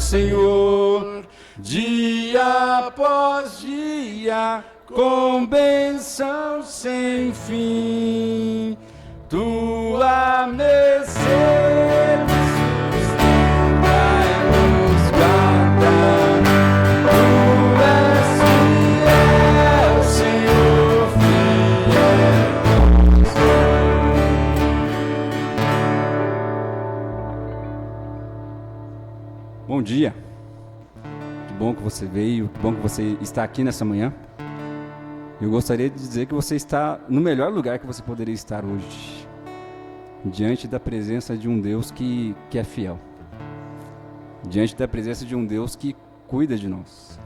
Senhor, dia após dia, com bênção sem fim. Tua mercê nos sustenta e nos guarda. Tu és fiel, Senhor, fiel. Bom dia. Que bom que você veio, que bom que você está aqui nessa manhã. Eu gostaria de dizer que você está no melhor lugar que você poderia estar hoje, diante da presença de um Deus que é fiel, diante da presença de um Deus que cuida de nós,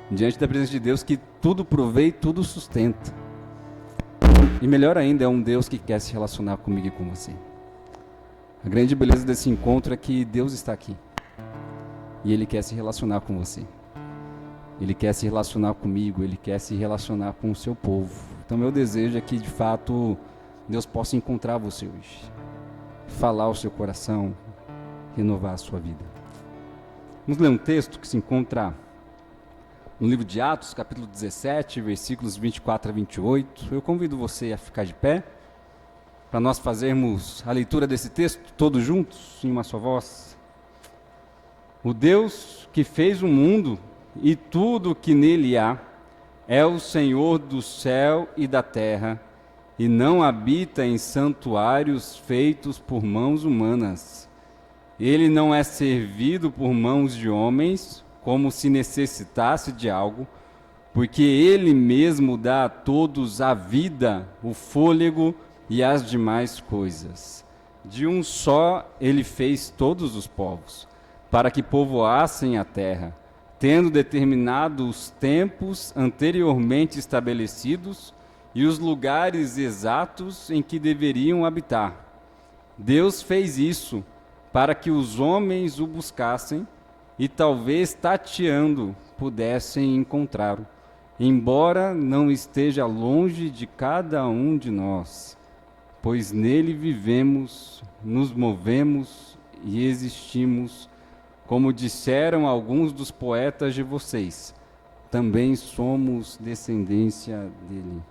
diante da presença de Deus que tudo provê e tudo sustenta. E melhor ainda, é um Deus que quer se relacionar comigo e com você. A grande beleza desse encontro é que Deus está aqui e Ele quer se relacionar com você. Ele quer se relacionar comigo, Ele quer se relacionar com o seu povo. Então meu desejo é que de fato Deus possa encontrar você hoje, falar ao seu coração, renovar a sua vida. Vamos ler um texto que se encontra no livro de Atos, capítulo 17, versículos 24 a 28. Eu convido você a ficar de pé, para nós fazermos a leitura desse texto todos juntos, em uma só voz. O Deus que fez o mundo e tudo o que nele há, é o Senhor do céu e da terra, e não habita em santuários feitos por mãos humanas. Ele não é servido por mãos de homens, como se necessitasse de algo, porque Ele mesmo dá a todos a vida, o fôlego e as demais coisas. De um só Ele fez todos os povos, para que povoassem a terra, tendo determinado os tempos anteriormente estabelecidos e os lugares exatos em que deveriam habitar. Deus fez isso para que os homens o buscassem e talvez tateando pudessem encontrá-lo, embora não esteja longe de cada um de nós, pois nele vivemos, nos movemos e existimos. Como disseram alguns dos poetas de vocês, também somos descendência dele.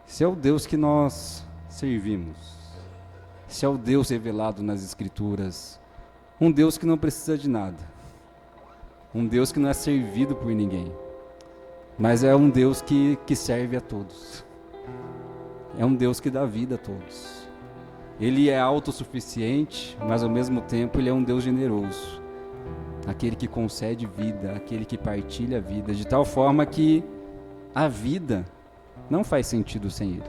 Esse é o Deus que nós servimos. Esse é o Deus revelado nas Escrituras. Um Deus que não precisa de nada. Um Deus que não é servido por ninguém. Mas é um Deus que serve a todos. É um Deus que dá vida a todos. Ele é autossuficiente, mas ao mesmo tempo Ele é um Deus generoso. Aquele que concede vida, aquele que partilha a vida, de tal forma que a vida não faz sentido sem Ele.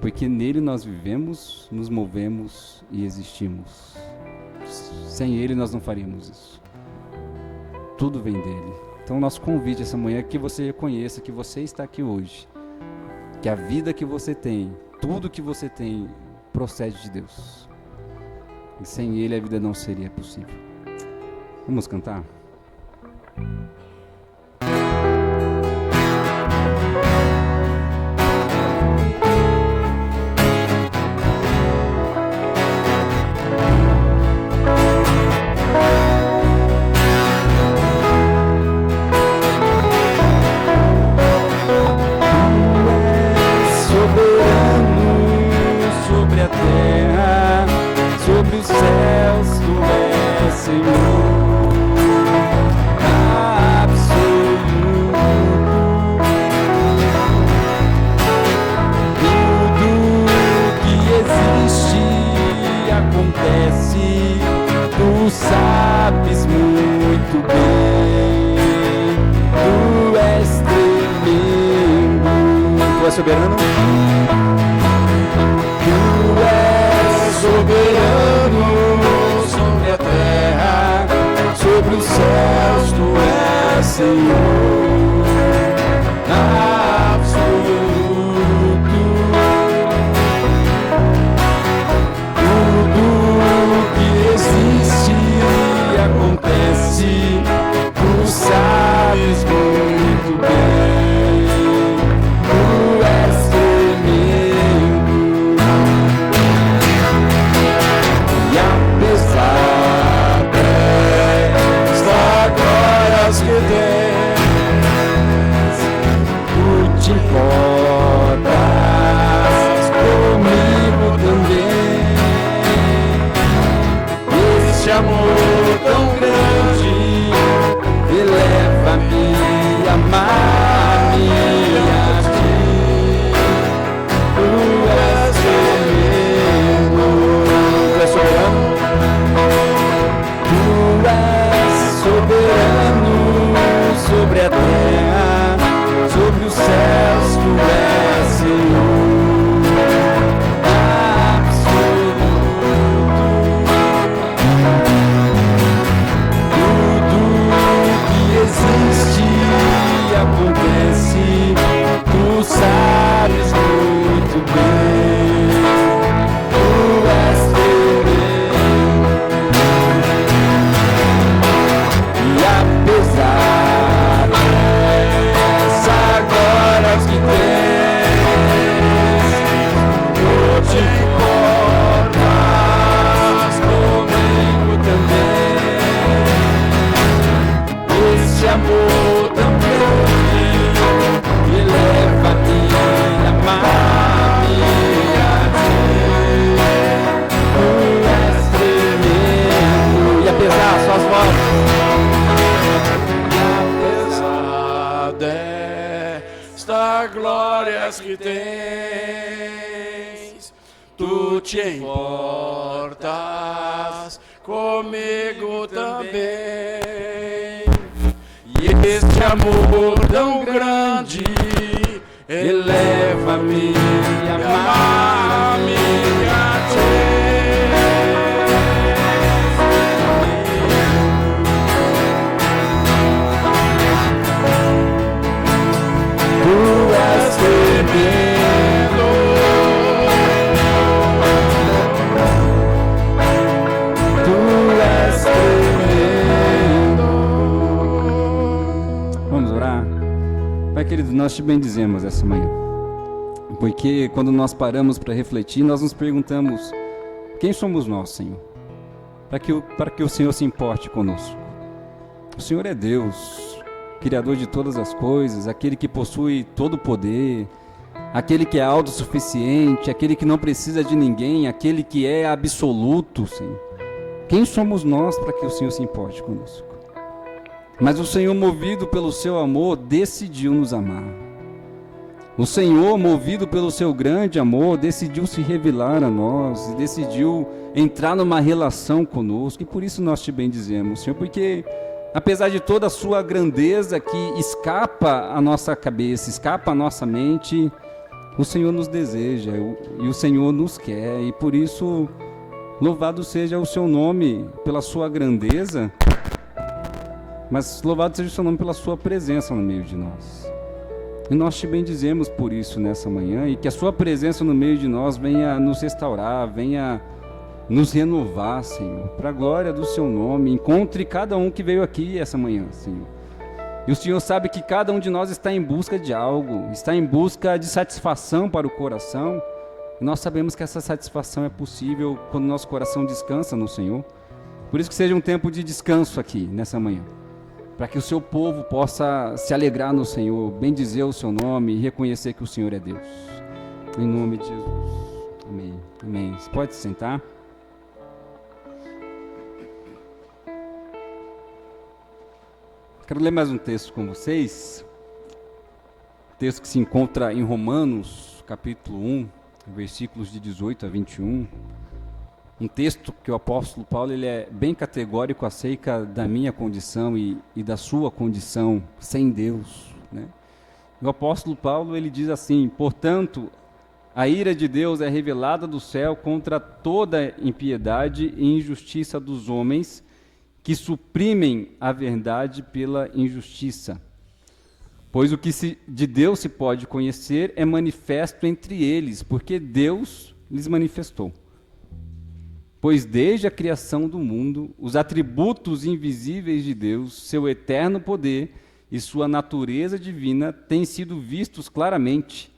Porque nele nós vivemos, nos movemos e existimos. Sem Ele nós não faríamos isso. Tudo vem dele. Então nosso convite essa manhã é que você reconheça que você está aqui hoje. Que a vida que você tem, tudo que você tem, procede de Deus. E sem Ele a vida não seria possível. Vamos cantar? Soberano, Tu és soberano sobre a terra, sobre os céus, Tu és Senhor absoluto. Tudo que existe e acontece, Tu sabes muito bem. Apesar amor tão grande, eleva-me a amar-me a ti. Tu és tremendo, tu és soberano, tu és soberano sobre a terra, sobre os céus, tu és Senhor. Acontece, tu sabes muito bem, tu és tremendo, e apesar dessa glória que tens, tu te importas comigo também, esse amor tão eleva-me a amar-me a ti. Tu és tremendo. E apesar, suas vozes. E apesar destas glórias que tens, tu te importas comigo também. E este amor tão grande eleva-me a amar-me a ti. Tu és tremendo, tu és tremendo. Vamos orar? Pai querido, nós te bendizemos essa manhã, porque quando nós paramos para refletir, nós nos perguntamos: quem somos nós, Senhor? Para que o Senhor se importe conosco. O Senhor é Deus, Criador de todas as coisas, aquele que possui todo o poder, aquele que é autossuficiente, aquele que não precisa de ninguém, aquele que é absoluto, Senhor. Quem somos nós para que o Senhor se importe conosco? Mas o Senhor, movido pelo seu amor, decidiu nos amar. O Senhor, movido pelo seu grande amor, decidiu se revelar a nós, decidiu entrar numa relação conosco, e por isso nós te bendizemos, Senhor, porque apesar de toda a sua grandeza que escapa à nossa cabeça, escapa à nossa mente, o Senhor nos deseja e o Senhor nos quer, e por isso louvado seja o seu nome pela sua grandeza, mas louvado seja o seu nome pela sua presença no meio de nós. E nós te bendizemos por isso nessa manhã, e que a sua presença no meio de nós venha nos restaurar, venha nos renovar, Senhor, para a glória do seu nome. Encontre cada um que veio aqui essa manhã, Senhor. E o Senhor sabe que cada um de nós está em busca de algo, está em busca de satisfação para o coração. E nós sabemos que essa satisfação é possível quando nosso coração descansa no Senhor. Por isso que seja um tempo de descanso aqui nessa manhã, para que o seu povo possa se alegrar no Senhor, bendizer o seu nome e reconhecer que o Senhor é Deus. Em nome de Jesus. Amém. Amém. Você pode se sentar. Quero ler mais um texto com vocês. Texto que se encontra em Romanos, capítulo 1, versículos de 18 a 21. Um texto que o apóstolo Paulo ele é bem categórico acerca da minha condição e da sua condição sem Deus, né? O apóstolo Paulo ele diz assim: portanto, a ira de Deus é revelada do céu contra toda impiedade e injustiça dos homens que suprimem a verdade pela injustiça. Pois o que de Deus se pode conhecer é manifesto entre eles, porque Deus lhes manifestou. Pois desde a criação do mundo, os atributos invisíveis de Deus, seu eterno poder e sua natureza divina têm sido vistos claramente,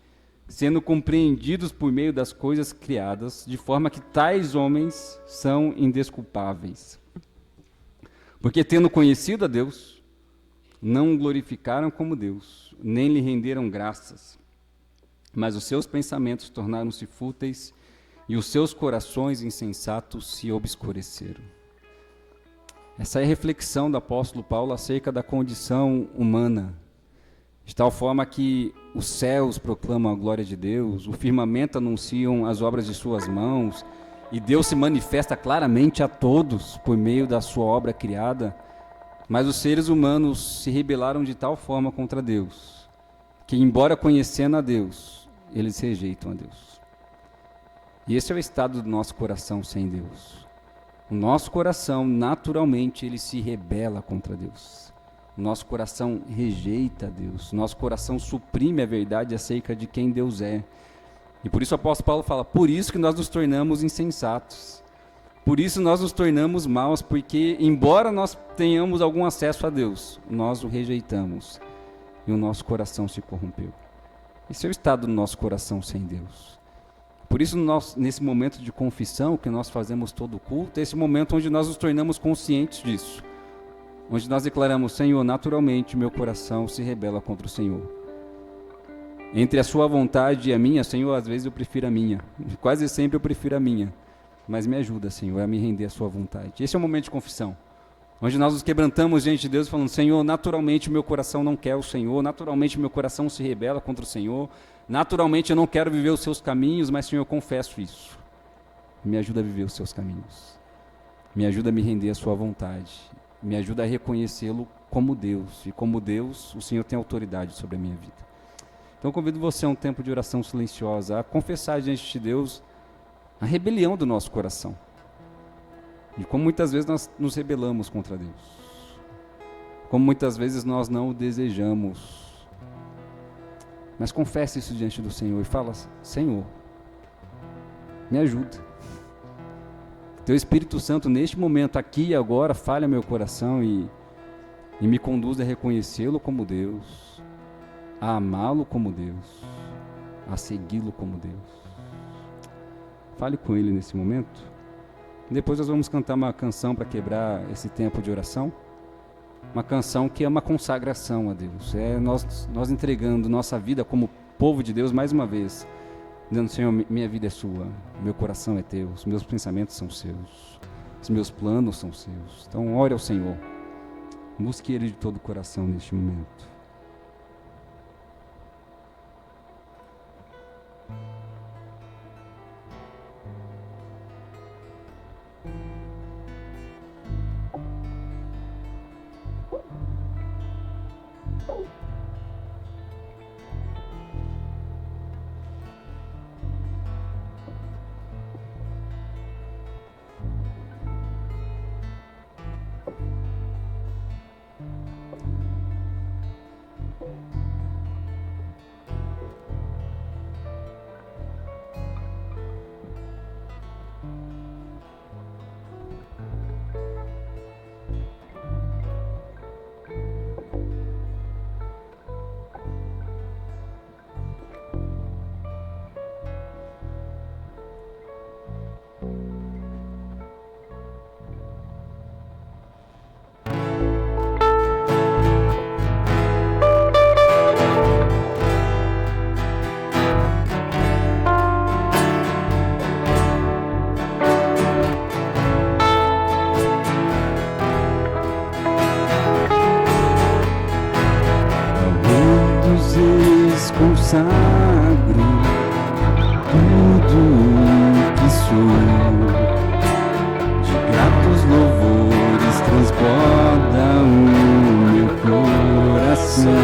sendo compreendidos por meio das coisas criadas, de forma que tais homens são indesculpáveis. Porque tendo conhecido a Deus, não o glorificaram como Deus, nem lhe renderam graças, mas os seus pensamentos tornaram-se fúteis e os seus corações insensatos se obscureceram. Essa é a reflexão do apóstolo Paulo acerca da condição humana, de tal forma que os céus proclamam a glória de Deus, o firmamento anunciam as obras de suas mãos, e Deus se manifesta claramente a todos por meio da sua obra criada, mas os seres humanos se rebelaram de tal forma contra Deus, que embora conhecendo a Deus, eles rejeitam a Deus. E esse é o estado do nosso coração sem Deus. O nosso coração, naturalmente, ele se rebela contra Deus. O nosso coração rejeita Deus. O nosso coração suprime a verdade acerca de quem Deus é. E por isso o apóstolo Paulo fala, por isso que nós nos tornamos insensatos. Por isso nós nos tornamos maus, porque embora nós tenhamos algum acesso a Deus, nós o rejeitamos. E o nosso coração se corrompeu. Esse é o estado do nosso coração sem Deus. Por isso, nesse momento de confissão que nós fazemos todo o culto, é esse momento onde nós nos tornamos conscientes disso. Onde nós declaramos, Senhor, naturalmente meu coração se rebela contra o Senhor. Entre a sua vontade e a minha, Senhor, às vezes eu prefiro a minha. Quase sempre eu prefiro a minha. Mas me ajuda, Senhor, a me render à sua vontade. Esse é o momento de confissão. Onde nós nos quebrantamos diante de Deus falando, Senhor, naturalmente meu coração não quer o Senhor, naturalmente meu coração se rebela contra o Senhor, naturalmente eu não quero viver os seus caminhos, mas Senhor, eu confesso isso. Me ajuda a viver os seus caminhos. Me ajuda a me render à sua vontade. Me ajuda a reconhecê-lo como Deus. E como Deus, o Senhor tem autoridade sobre a minha vida. Então eu convido você a um tempo de oração silenciosa, a confessar diante de Deus a rebelião do nosso coração. E como muitas vezes nós nos rebelamos contra Deus. Como muitas vezes nós não o desejamos. Mas confesse isso diante do Senhor e fala, Senhor, me ajuda. Teu Espírito Santo, neste momento, aqui e agora, falha meu coração e me conduz a reconhecê-lo como Deus, a amá-lo como Deus, a segui-lo como Deus. Fale com Ele nesse momento. Depois nós vamos cantar uma canção para quebrar esse tempo de oração. Uma canção que é uma consagração a Deus. É nós entregando nossa vida como povo de Deus mais uma vez. Dizendo, Senhor, minha vida é sua, meu coração é teu, os meus pensamentos são seus, os meus planos são seus. Então ore ao Senhor. Busque Ele de todo o coração neste momento. Consagro tudo que sou, de gratos louvores transborda o meu coração.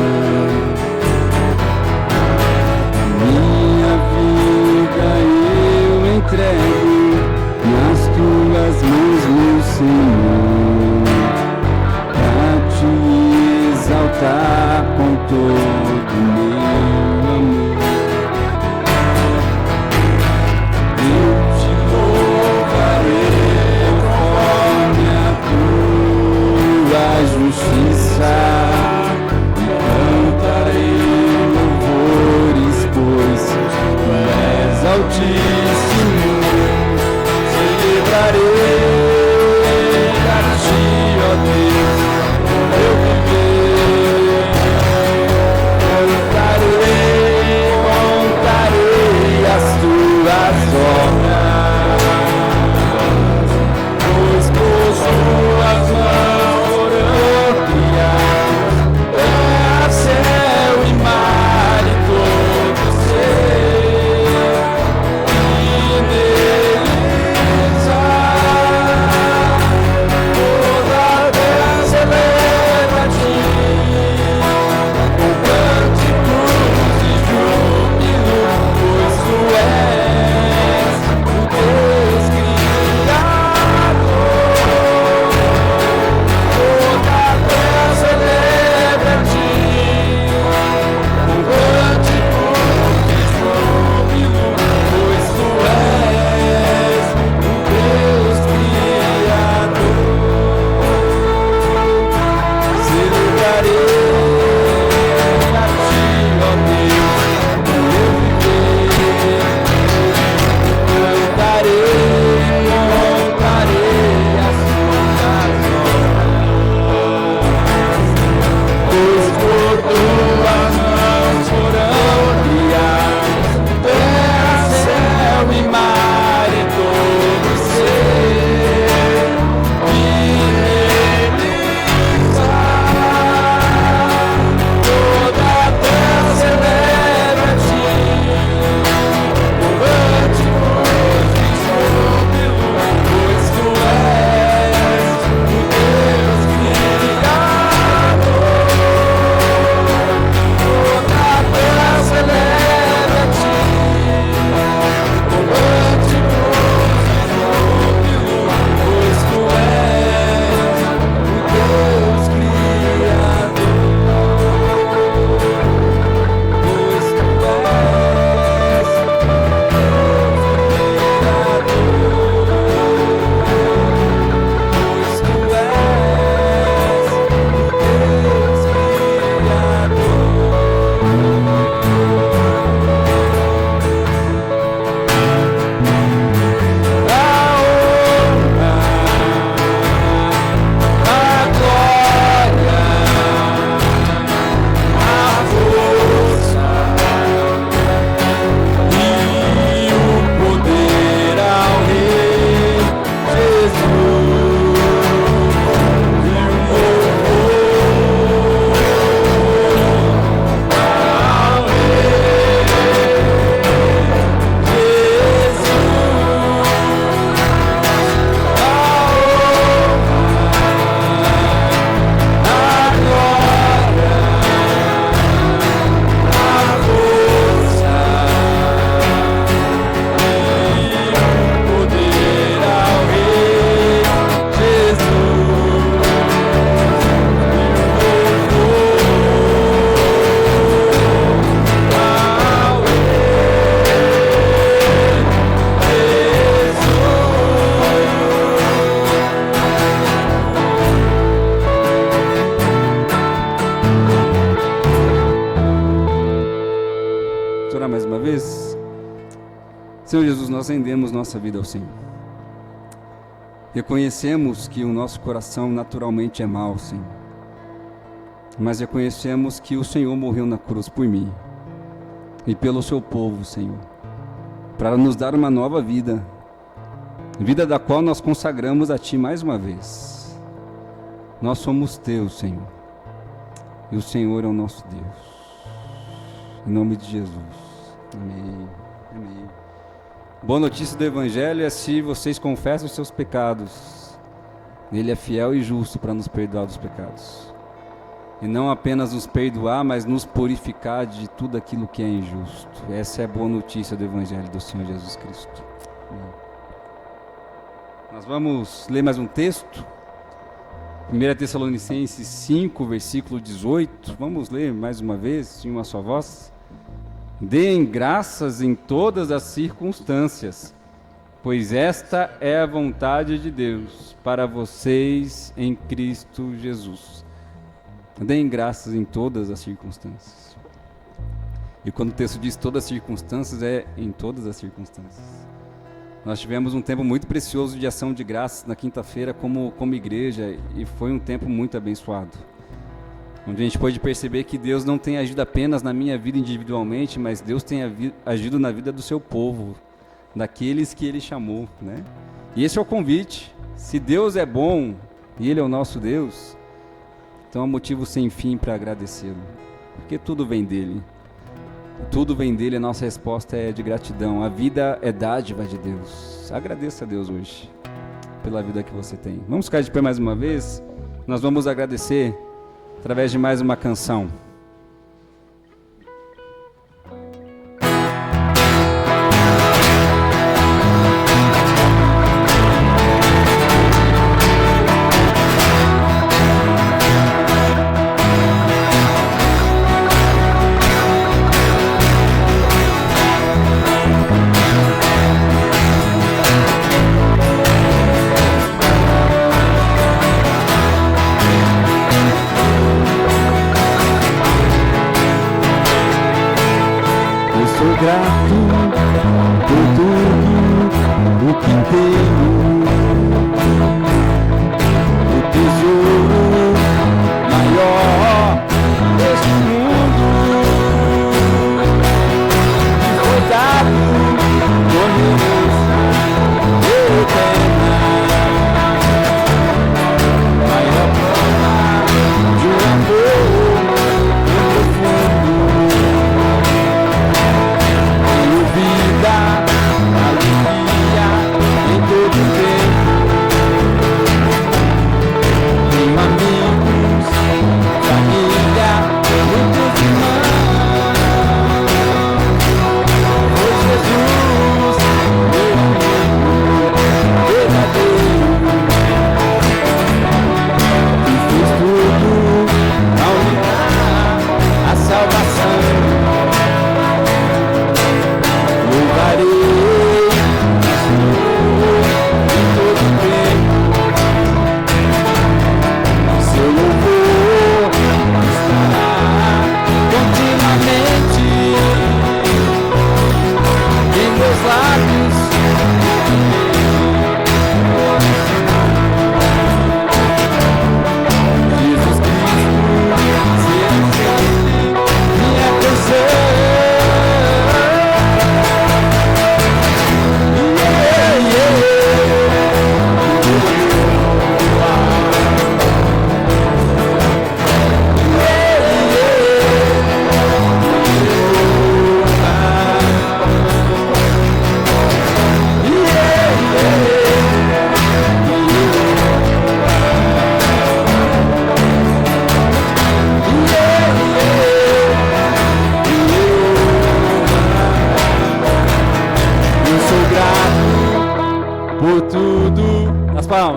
A minha vida eu entrego nas tuas mãos, meu Senhor, pra te exaltar com todo o meu justiça, e cantarei louvores, pois tu és altíssimo. Celebrarei a ti, ó Deus, meu viver. Senhor Jesus, nós rendemos nossa vida ao Senhor. Reconhecemos que o nosso coração naturalmente é mau, Senhor. Mas reconhecemos que o Senhor morreu na cruz por mim e pelo seu povo, Senhor, para nos dar uma nova vida, vida da qual nós consagramos a Ti mais uma vez. Nós somos Teus, Senhor, e o Senhor é o nosso Deus. Em nome de Jesus. Amém. Amém. Boa notícia do Evangelho é se vocês confessam os seus pecados. Ele é fiel e justo para nos perdoar dos pecados. E não apenas nos perdoar, mas nos purificar de tudo aquilo que é injusto. Essa é a boa notícia do Evangelho do Senhor Jesus Cristo. Amém. Nós vamos ler mais um texto. 1 Tessalonicenses 5, versículo 18. Vamos ler mais uma vez, em uma só voz. Deem graças em todas as circunstâncias, pois esta é a vontade de Deus para vocês em Cristo Jesus. Deem graças em todas as circunstâncias. E quando o texto diz todas as circunstâncias, é em todas as circunstâncias. Nós tivemos um tempo muito precioso de ação de graças na quinta-feira como igreja, e foi um tempo muito abençoado, onde a gente pôde perceber que Deus não tem agido apenas na minha vida individualmente, mas Deus tem agido na vida do seu povo, daqueles que Ele chamou, né? E esse é o convite. Se Deus é bom e Ele é o nosso Deus, então há motivo sem fim para agradecê-lo, porque tudo vem dEle. Tudo vem dEle, a nossa resposta é de gratidão. A vida é dádiva de Deus. Agradeça a Deus hoje pela vida que você tem. Vamos ficar de pé mais uma vez. Nós vamos agradecer através de mais uma canção.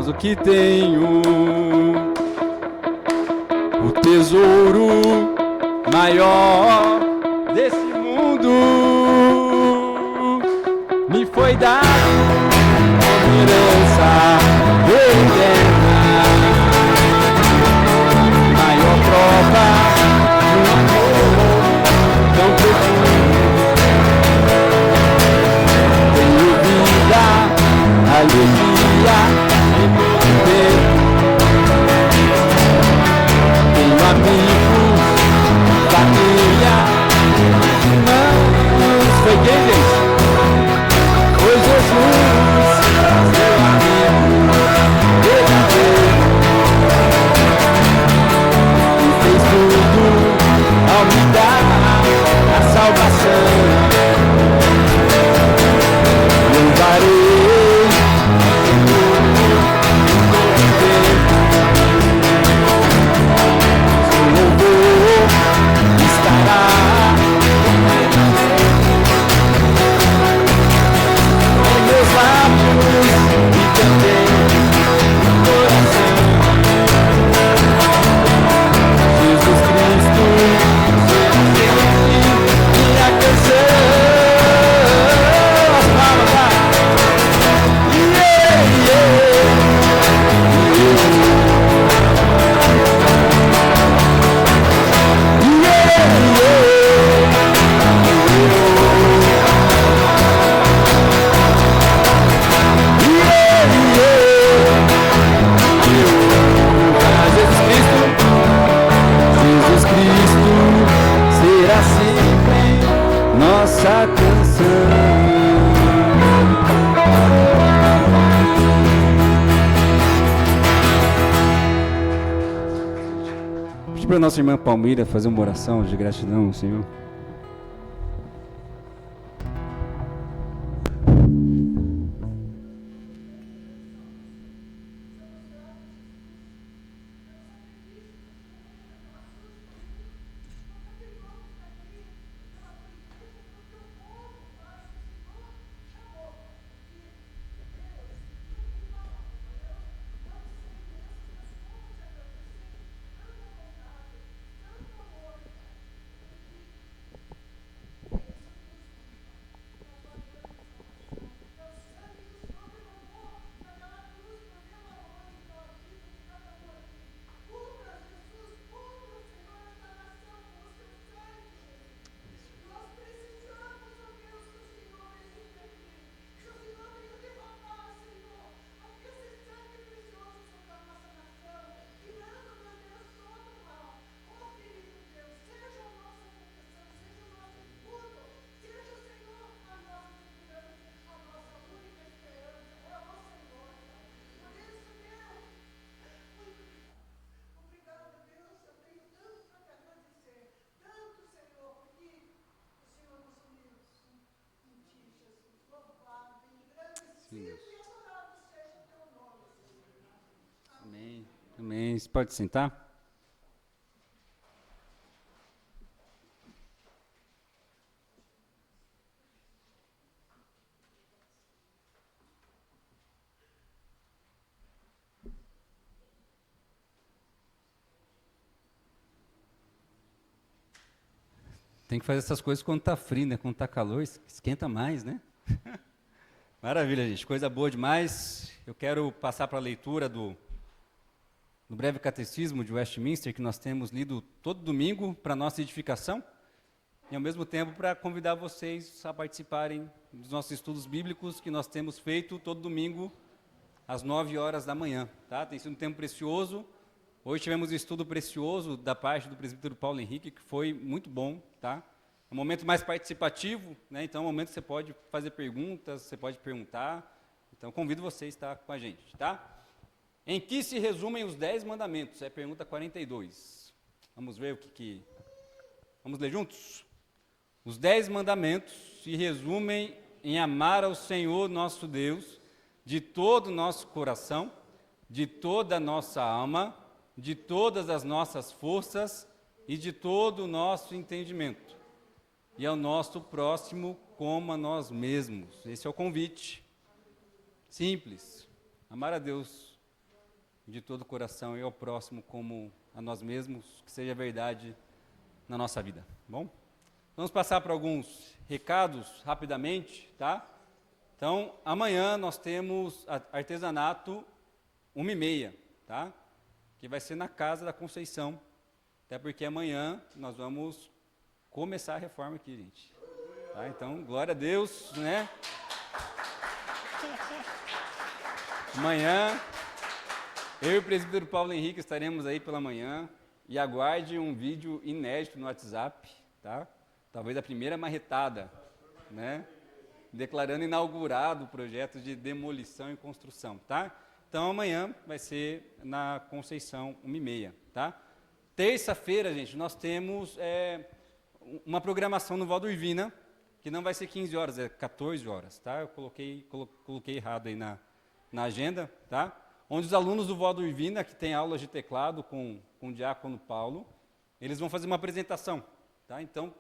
O que tenho, o tesouro maior desse mundo me foi dado como herança eterna, maior prova de um amor tão profundo. Tenho Irmãos, foi quem, gente? Foi Jesus, meu amigo, verdadeiro, e fez tudo ao me dar a salvação. Louvarei seu louvor estará em meus lábios e também no coração. Jesus Cristo, minha canção. As palmas, vai. Jesus Cristo será sempre nossa canção. Pedir para a nossa irmã Palmira fazer uma oração de gratidão ao Senhor. Amém. Amém. Você pode sentar? Tem que fazer essas coisas quando tá frio, né? Quando tá calor, esquenta mais, né? Maravilha, gente. Coisa boa demais. Eu quero passar para a leitura do breve catecismo de Westminster, que nós temos lido todo domingo para nossa edificação, e ao mesmo tempo para convidar vocês a participarem dos nossos estudos bíblicos que nós temos feito todo domingo às 9 horas da manhã. Tá? Tem sido um tempo precioso. Hoje tivemos um estudo precioso da parte do presbítero Paulo Henrique, que foi muito bom. Tá? Um momento mais participativo, né? Então é um momento que você pode fazer perguntas, você pode perguntar. Então convido você a estar com a gente. Tá? Em que se resumem os 10 mandamentos? É a pergunta 42. Vamos ver o que... Vamos ler juntos? Os 10 mandamentos se resumem em amar ao Senhor nosso Deus de todo o nosso coração, de toda a nossa alma, de todas as nossas forças e de todo o nosso entendimento. E ao nosso próximo como a nós mesmos. Esse é o convite. Simples. Amar a Deus de todo o coração e ao próximo como a nós mesmos, que seja verdade na nossa vida. Bom? Vamos passar para alguns recados rapidamente, tá? Então, amanhã nós temos artesanato 1h30, tá? Que vai ser na Casa da Conceição. Até porque amanhã nós vamos começar a reforma aqui, gente. Tá? Então, glória a Deus, né? Amanhã, eu e o presbítero Paulo Henrique estaremos aí pela manhã e aguarde um vídeo inédito no WhatsApp, tá? Talvez a primeira marretada, né? Declarando inaugurado o projeto de demolição e construção, tá? Então amanhã vai ser na Conceição 1h30, tá? Terça-feira, gente, nós temos uma programação no Valdo Urbina, que não vai ser 15 horas, é 14 horas, tá? Eu coloquei errado aí na agenda, tá? Onde os alunos do Valdo Urbina, que tem aulas de teclado com o diácono Paulo, eles vão fazer uma apresentação, tá? Então,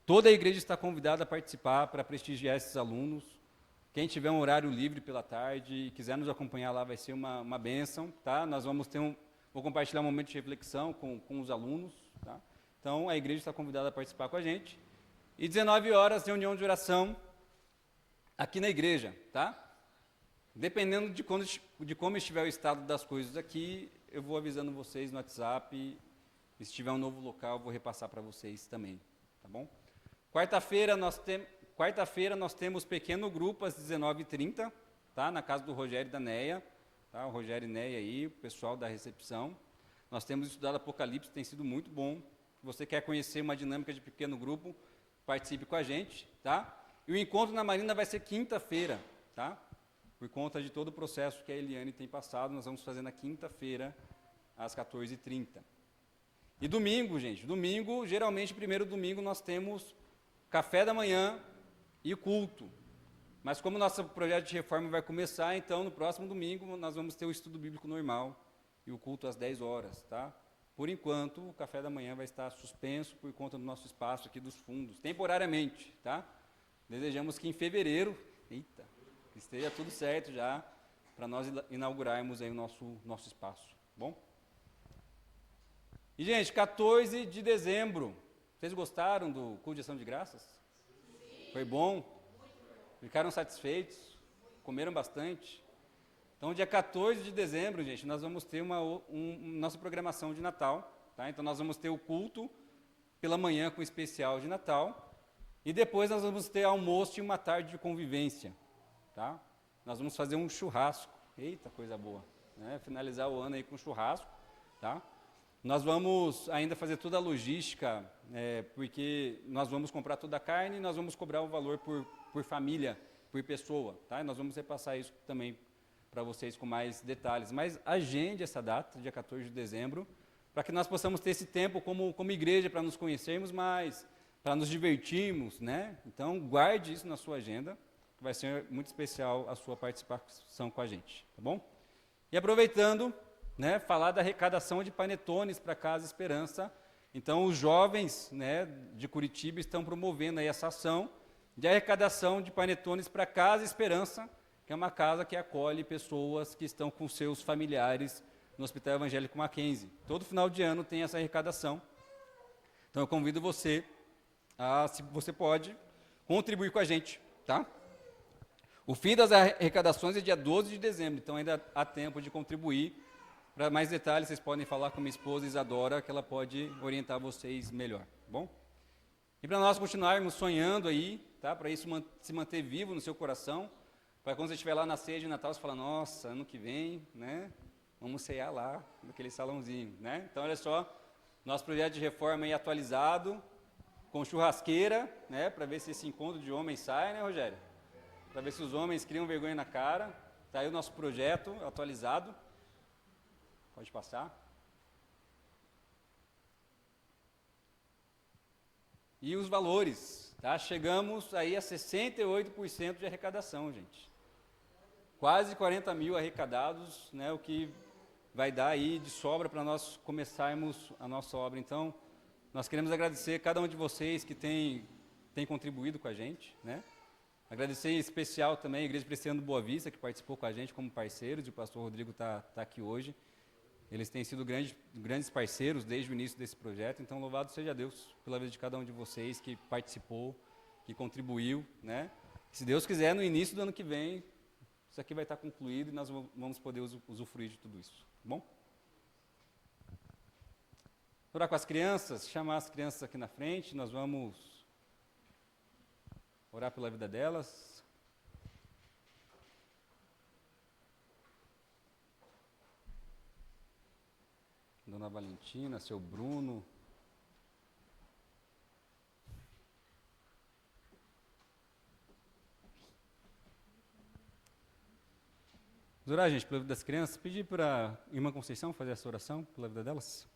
toda a igreja está convidada a participar para prestigiar esses alunos. Quem tiver um horário livre pela tarde e quiser nos acompanhar lá, vai ser uma bênção, tá? Nós vamos vou compartilhar um momento de reflexão com os alunos, tá? Então, a igreja está convidada a participar com a gente. E 19 horas, reunião de oração aqui na igreja, tá? Dependendo de como estiver o estado das coisas aqui, eu vou avisando vocês no WhatsApp. E se tiver um novo local, eu vou repassar para vocês também, tá bom? Quarta-feira nós temos pequeno grupo às 19h30, tá? Na casa do Rogério e da Neia, tá? O Rogério e Neia aí, o pessoal da recepção. Nós temos estudado Apocalipse, tem sido muito bom. Se você quer conhecer uma dinâmica de pequeno grupo, participe com a gente, tá? E o encontro na Marina vai ser quinta-feira, tá? Por conta de todo o processo que a Eliane tem passado, nós vamos fazer na quinta-feira, às 14h30. E domingo, gente, geralmente, primeiro domingo, nós temos café da manhã e culto. Mas como nosso projeto de reforma vai começar, então, no próximo domingo, nós vamos ter o estudo bíblico normal e o culto às 10 horas, tá? Por enquanto, o café da manhã vai estar suspenso por conta do nosso espaço aqui dos fundos, temporariamente, tá? Desejamos que em fevereiro, esteja tudo certo já, para nós inaugurarmos aí o nosso espaço, bom? E, gente, 14 de dezembro, vocês gostaram do culto de ação de graças? Sim. Foi bom? Ficaram satisfeitos? Comeram bastante? Então, dia 14 de dezembro, gente, nós vamos ter nossa programação de Natal, tá? Então, nós vamos ter o culto pela manhã com especial de Natal, e depois nós vamos ter almoço e uma tarde de convivência, tá? Nós vamos fazer um churrasco, eita, coisa boa, né? Finalizar o ano aí com churrasco, tá? Nós vamos ainda fazer toda a logística, porque nós vamos comprar toda a carne e nós vamos cobrar o valor por família, por pessoa, tá? E nós vamos repassar isso também para vocês com mais detalhes. Mas agende essa data, dia 14 de dezembro, para que nós possamos ter esse tempo como igreja para nos conhecermos mais, para nos divertirmos, né? Então, guarde isso na sua agenda, que vai ser muito especial a sua participação com a gente, tá bom? E aproveitando, né, falar da arrecadação de panetones para Casa Esperança. Então, os jovens, né, de Curitiba estão promovendo aí essa ação de arrecadação de panetones para Casa Esperança, que é uma casa que acolhe pessoas que estão com seus familiares no Hospital Evangélico Mackenzie. Todo final de ano tem essa arrecadação. Então, eu convido você se você pode, contribuir com a gente, tá? O fim das arrecadações é dia 12 de dezembro, então ainda há tempo de contribuir. Para mais detalhes, vocês podem falar com minha esposa Isadora, que ela pode orientar vocês melhor, tá bom? E para nós continuarmos sonhando aí, tá? Para isso se manter vivo no seu coração, para quando você estiver lá na ceia de Natal, você falar, nossa, ano que vem, né? Vamos ceiar lá, naquele salãozinho, né? Então, olha só, nosso projeto de reforma aí atualizado, com churrasqueira, né? Para ver se esse encontro de homens sai, né, Rogério? Para ver se os homens criam vergonha na cara. Está aí o nosso projeto atualizado. Pode passar. E os valores, tá? Chegamos aí a 68% de arrecadação, gente. Quase 40 mil arrecadados, né? O que vai dar aí de sobra para nós começarmos a nossa obra. Então, nós queremos agradecer a cada um de vocês que tem contribuído com a gente, né? Agradecer em especial também a Igreja Presbiteriana do Boa Vista, que participou com a gente como parceiros, e o pastor Rodrigo está aqui hoje. Eles têm sido grandes parceiros desde o início desse projeto, então louvado seja Deus pela vida de cada um de vocês que participou, que contribuiu, né? Se Deus quiser, no início do ano que vem, isso aqui vai estar concluído e nós vamos poder usufruir de tudo isso, tá bom? Orar com as crianças, chamar as crianças aqui na frente, nós vamos orar pela vida delas. Dona Valentina, seu Bruno. Vamos orar, gente, pela vida das crianças. Pedir para a irmã Conceição fazer essa oração pela vida delas.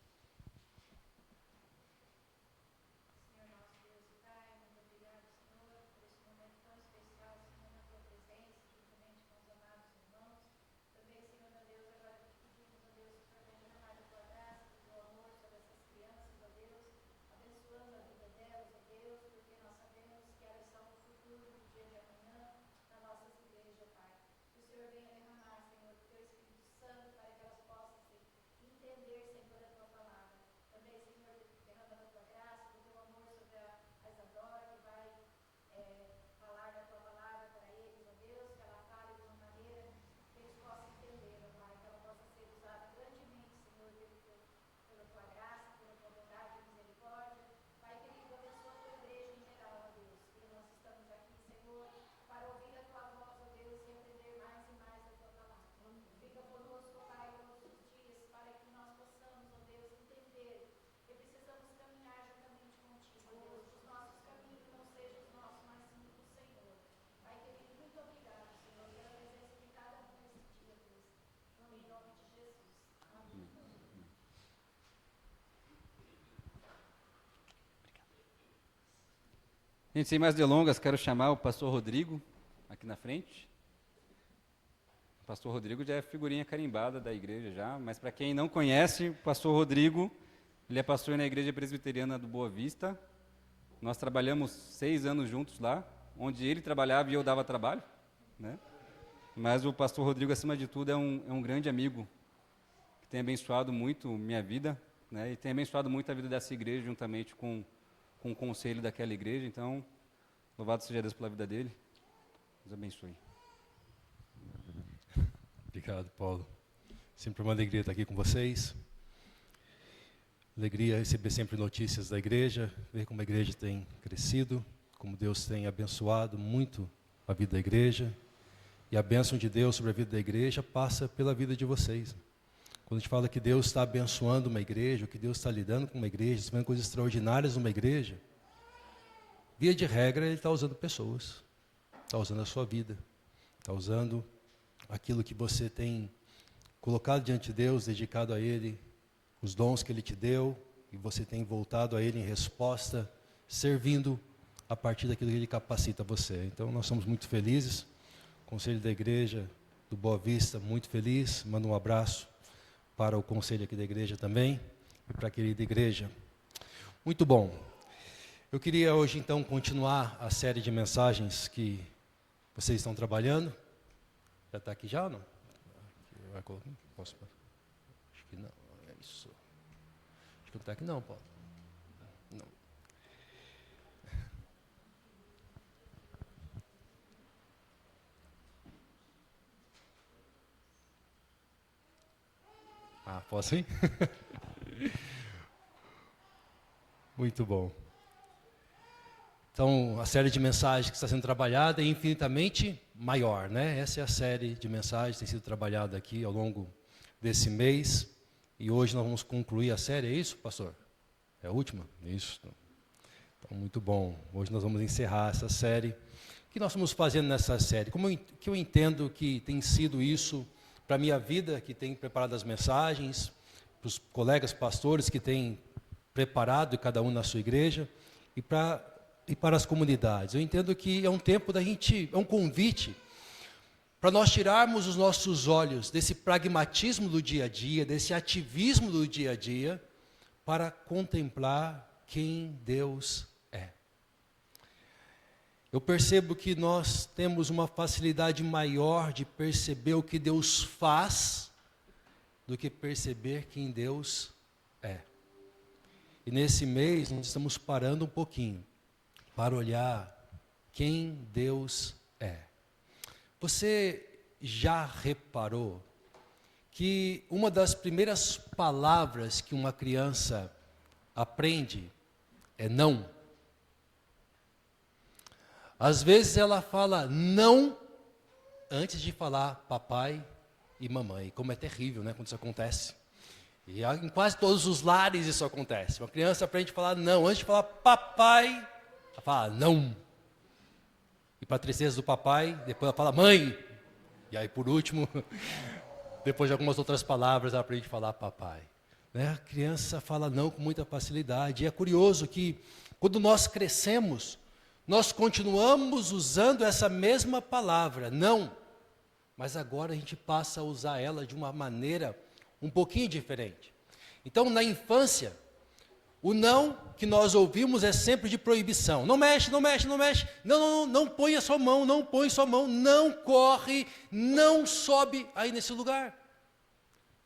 Gente, sem mais delongas, quero chamar o pastor Rodrigo aqui na frente. O pastor Rodrigo já é figurinha carimbada da igreja já, mas para quem não conhece, o pastor Rodrigo, ele é pastor na igreja presbiteriana do Boa Vista. Nós trabalhamos 6 anos juntos lá, onde ele trabalhava e eu dava trabalho, né? Mas o pastor Rodrigo, acima de tudo, é um grande amigo, que tem abençoado muito minha vida, né? E tem abençoado muito a vida dessa igreja, juntamente com o conselho daquela igreja. Então, louvado seja Deus pela vida dele. Deus abençoe. Obrigado, Paulo. Sempre uma alegria estar aqui com vocês. Alegria receber sempre notícias da igreja, ver como a igreja tem crescido, como Deus tem abençoado muito a vida da igreja. E a bênção de Deus sobre a vida da igreja passa pela vida de vocês. Quando a gente fala que Deus está abençoando uma igreja, que Deus está lidando com uma igreja, fazendo coisas extraordinárias numa igreja, via de regra, Ele está usando pessoas, está usando a sua vida, está usando aquilo que você tem colocado diante de Deus, dedicado a Ele, os dons que Ele te deu, e você tem voltado a Ele em resposta, servindo a partir daquilo que Ele capacita você. Então, nós somos muito felizes. O Conselho da Igreja do Boa Vista, muito feliz. Mando um abraço para o conselho aqui da igreja também, e para a querida igreja. Muito bom. Eu queria hoje, então, continuar a série de mensagens que vocês estão trabalhando. Já está aqui já ou não? Posso? Acho que não, é isso. Acho que não está aqui não, Paulo. Não. Ah, posso ir? Muito bom. Então, a série de mensagens que está sendo trabalhada é infinitamente maior, né? Essa é a série de mensagens que tem sido trabalhada aqui ao longo desse mês. E hoje nós vamos concluir a série, é isso, pastor? É a última? Isso. Então, muito bom. Hoje nós vamos encerrar essa série. O que nós estamos fazendo nessa série? Que eu entendo que tem sido isso para a minha vida, que tem preparado as mensagens, para os colegas pastores que têm preparado, cada um na sua igreja, e para as comunidades. Eu entendo que é um tempo da gente, é um convite para nós tirarmos os nossos olhos desse pragmatismo do dia a dia, desse ativismo do dia a dia, para contemplar quem Deus é. Eu percebo que nós temos uma facilidade maior de perceber o que Deus faz do que perceber quem Deus é. E nesse mês nós estamos parando um pouquinho para olhar quem Deus é. Você já reparou que uma das primeiras palavras que uma criança aprende é não? Às vezes ela fala não antes de falar papai e mamãe. Como é terrível, né, quando isso acontece. E em quase todos os lares isso acontece. Uma criança aprende a falar não antes de falar papai, ela fala não. E para a tristeza do papai, depois ela fala mãe. E aí, por último, depois de algumas outras palavras, ela aprende a falar papai. Né? A criança fala não com muita facilidade. E é curioso que, quando nós crescemos, nós continuamos usando essa mesma palavra, não. Mas agora a gente passa a usar ela de uma maneira um pouquinho diferente. Então, na infância, o não que nós ouvimos é sempre de proibição. Não mexe, não mexe, não mexe. Não põe a sua mão, não põe sua mão. Não corre, não sobe aí nesse lugar.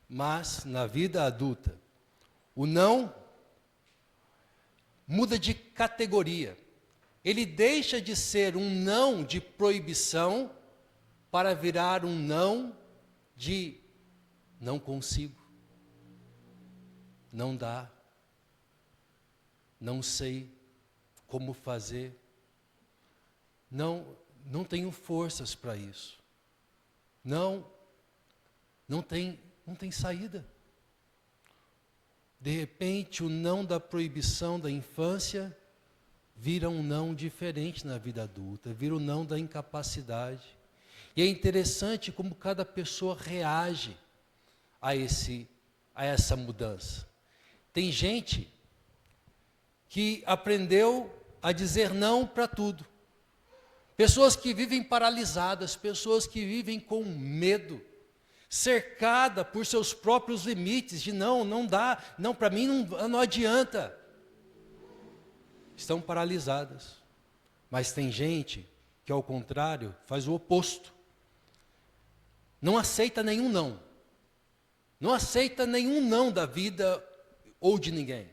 Mas, na vida adulta, o não muda de categoria. Ele deixa de ser um não de proibição para virar um não de não consigo, não dá, não sei como fazer, não tenho forças para isso, não tem saída. De repente, o não da proibição da infância vira um não diferente na vida adulta, vira o não da incapacidade. E é interessante como cada pessoa reage a essa mudança. Tem gente que aprendeu a dizer não para tudo. Pessoas que vivem paralisadas, pessoas que vivem com medo, cercada por seus próprios limites, de não dá, não, para mim não adianta. Estão paralisadas. Mas tem gente que, ao contrário, faz o oposto. Não aceita nenhum não. Não aceita nenhum não da vida ou de ninguém.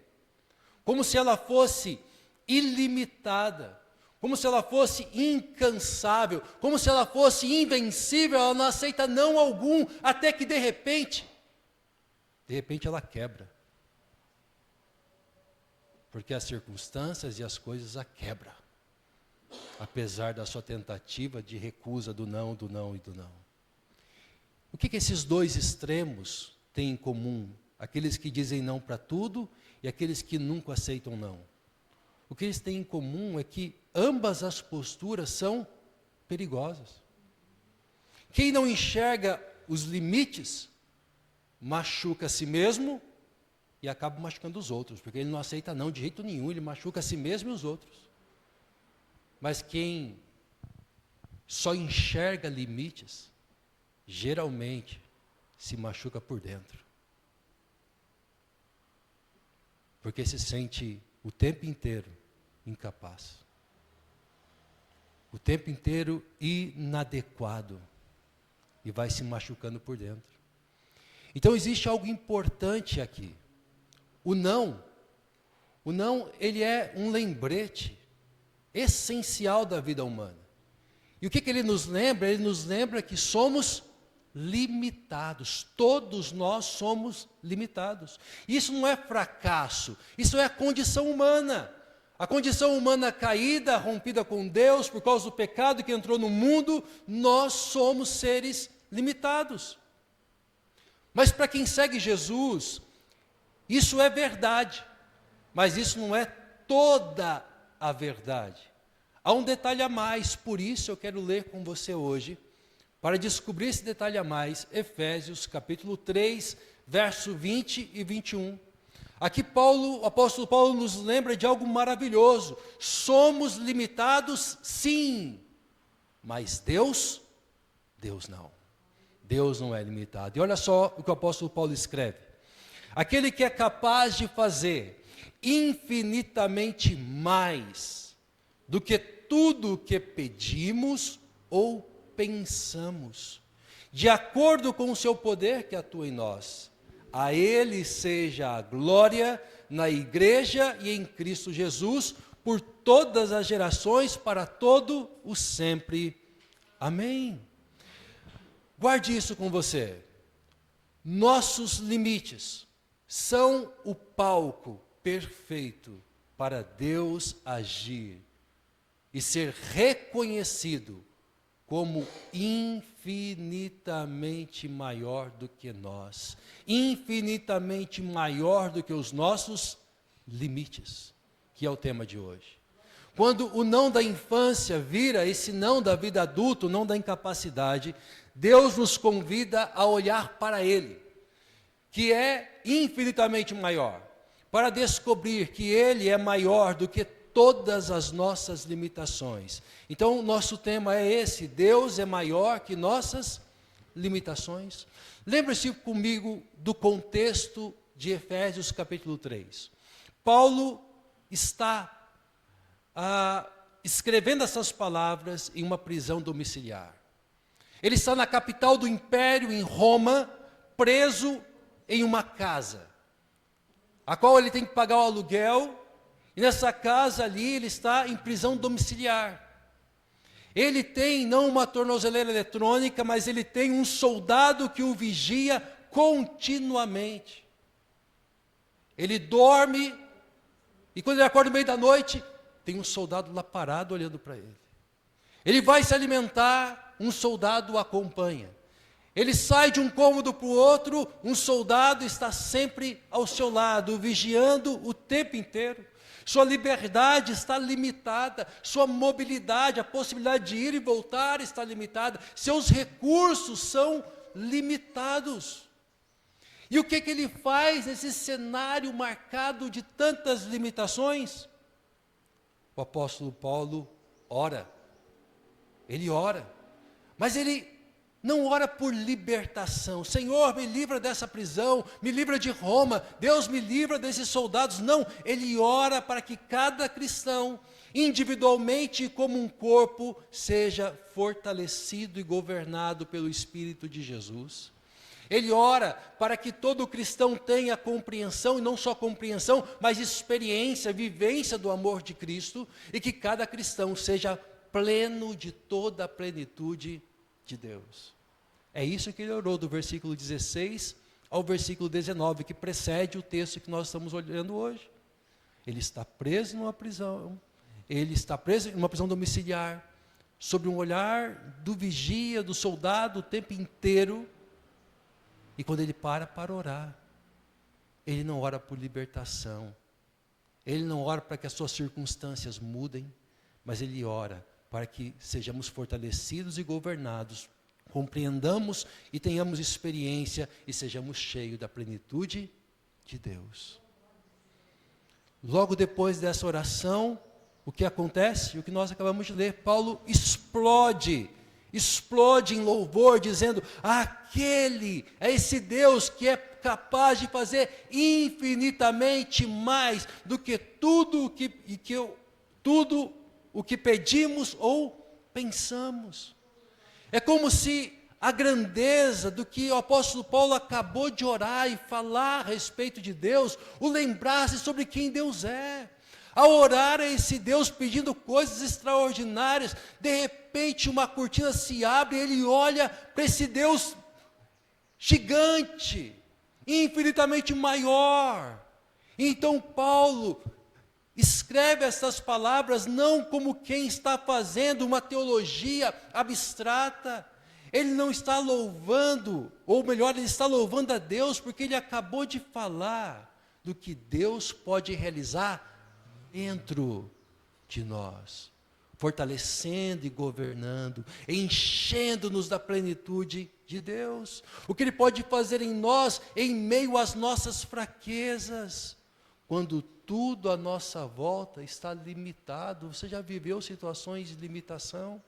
Como se ela fosse ilimitada, como se ela fosse incansável, como se ela fosse invencível. Ela não aceita não algum, até que de repente ela quebra. Porque as circunstâncias e as coisas a quebram, apesar da sua tentativa de recusa do não e do não. O que esses dois extremos têm em comum? Aqueles que dizem não para tudo e aqueles que nunca aceitam não. O que eles têm em comum é que ambas as posturas são perigosas. Quem não enxerga os limites, machuca a si mesmo e acaba machucando os outros, porque ele não aceita não de jeito nenhum, ele machuca a si mesmo e os outros. Mas quem só enxerga limites, geralmente se machuca por dentro. Porque se sente o tempo inteiro incapaz. O tempo inteiro inadequado. E vai se machucando por dentro. Então existe algo importante aqui. O não, ele é um lembrete essencial da vida humana. E o que ele nos lembra? Ele nos lembra que somos limitados. Todos nós somos limitados. Isso não é fracasso, isso é a condição humana. A condição humana caída, rompida com Deus, por causa do pecado que entrou no mundo, nós somos seres limitados. Mas para quem segue Jesus, isso é verdade, mas isso não é toda a verdade. Há um detalhe a mais, por isso eu quero ler com você hoje, para descobrir esse detalhe a mais, Efésios capítulo 3, verso 20 e 21. Aqui o apóstolo Paulo nos lembra de algo maravilhoso. Somos limitados, sim, mas Deus não. Deus não é limitado. E olha só o que o apóstolo Paulo escreve. Aquele que é capaz de fazer infinitamente mais do que tudo o que pedimos ou pensamos, de acordo com o seu poder que atua em nós. A Ele seja a glória na igreja e em Cristo Jesus, por todas as gerações, para todo o sempre. Amém. Guarde isso com você. Nossos limites são o palco perfeito para Deus agir e ser reconhecido como infinitamente maior do que nós, infinitamente maior do que os nossos limites, que é o tema de hoje. Quando o não da infância vira esse não da vida adulta, o não da incapacidade, Deus nos convida a olhar para Ele, que é infinitamente maior, para descobrir que Ele é maior do que todas as nossas limitações. Então, nosso tema é esse: Deus é maior que nossas limitações. Lembre-se comigo do contexto de Efésios capítulo 3. Paulo está escrevendo essas palavras em uma prisão domiciliar. Ele está na capital do império, em Roma, preso em uma casa, a qual ele tem que pagar o aluguel, e nessa casa ali ele está em prisão domiciliar. Ele tem não uma tornozeleira eletrônica, mas ele tem um soldado que o vigia continuamente. Ele dorme, e quando ele acorda no meio da noite, tem um soldado lá parado olhando para ele. Ele vai se alimentar, um soldado o acompanha. Ele sai de um cômodo para o outro, um soldado está sempre ao seu lado, vigiando o tempo inteiro. Sua liberdade está limitada, sua mobilidade, a possibilidade de ir e voltar está limitada, seus recursos são limitados. E o que ele faz nesse cenário marcado de tantas limitações? O apóstolo Paulo ora, ele ora, mas ele não ora por libertação. Senhor, me livra dessa prisão, me livra de Roma, Deus me livra desses soldados. Não, ele ora para que cada cristão, individualmente e como um corpo, seja fortalecido e governado pelo Espírito de Jesus. Ele ora para que todo cristão tenha compreensão, e não só compreensão, mas experiência, vivência do amor de Cristo, e que cada cristão seja pleno de toda a plenitude de Deus. É isso que ele orou do versículo 16 ao versículo 19, que precede o texto que nós estamos olhando hoje. Ele está preso numa prisão, ele está preso em uma prisão domiciliar, sob um olhar do vigia, do soldado o tempo inteiro. E quando ele para orar, ele não ora por libertação, ele não ora para que as suas circunstâncias mudem, mas ele ora para que sejamos fortalecidos e governados, compreendamos e tenhamos experiência e sejamos cheios da plenitude de Deus. Logo depois dessa oração, o que acontece? O que nós acabamos de ler, Paulo explode em louvor, dizendo: aquele, é esse Deus que é capaz de fazer infinitamente mais do que tudo o que pedimos ou pensamos. É como se a grandeza do que o apóstolo Paulo acabou de orar e falar a respeito de Deus, o lembrasse sobre quem Deus é. Ao orar a esse Deus pedindo coisas extraordinárias, de repente uma cortina se abre e ele olha para esse Deus gigante, infinitamente maior. Então Paulo escreve essas palavras não como quem está fazendo uma teologia abstrata. Ele não está louvando, ou melhor, ele está louvando a Deus porque ele acabou de falar do que Deus pode realizar dentro de nós, fortalecendo e governando, enchendo-nos da plenitude de Deus. O que Ele pode fazer em nós, em meio às nossas fraquezas, quando tudo à nossa volta está limitado. Você já viveu situações de limitação?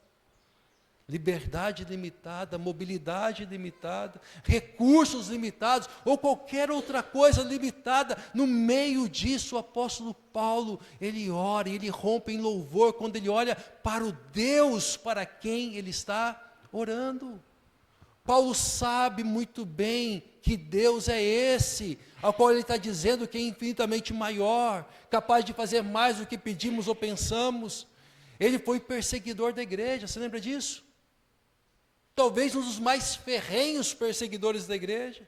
Liberdade limitada, mobilidade limitada, recursos limitados, ou qualquer outra coisa limitada. No meio disso, o apóstolo Paulo, ele ora, ele rompe em louvor, quando ele olha para o Deus para quem ele está orando. Paulo sabe muito bem que Deus é esse, ao qual ele está dizendo que é infinitamente maior, capaz de fazer mais do que pedimos ou pensamos. Ele foi perseguidor da igreja, você lembra disso? Talvez um dos mais ferrenhos perseguidores da igreja,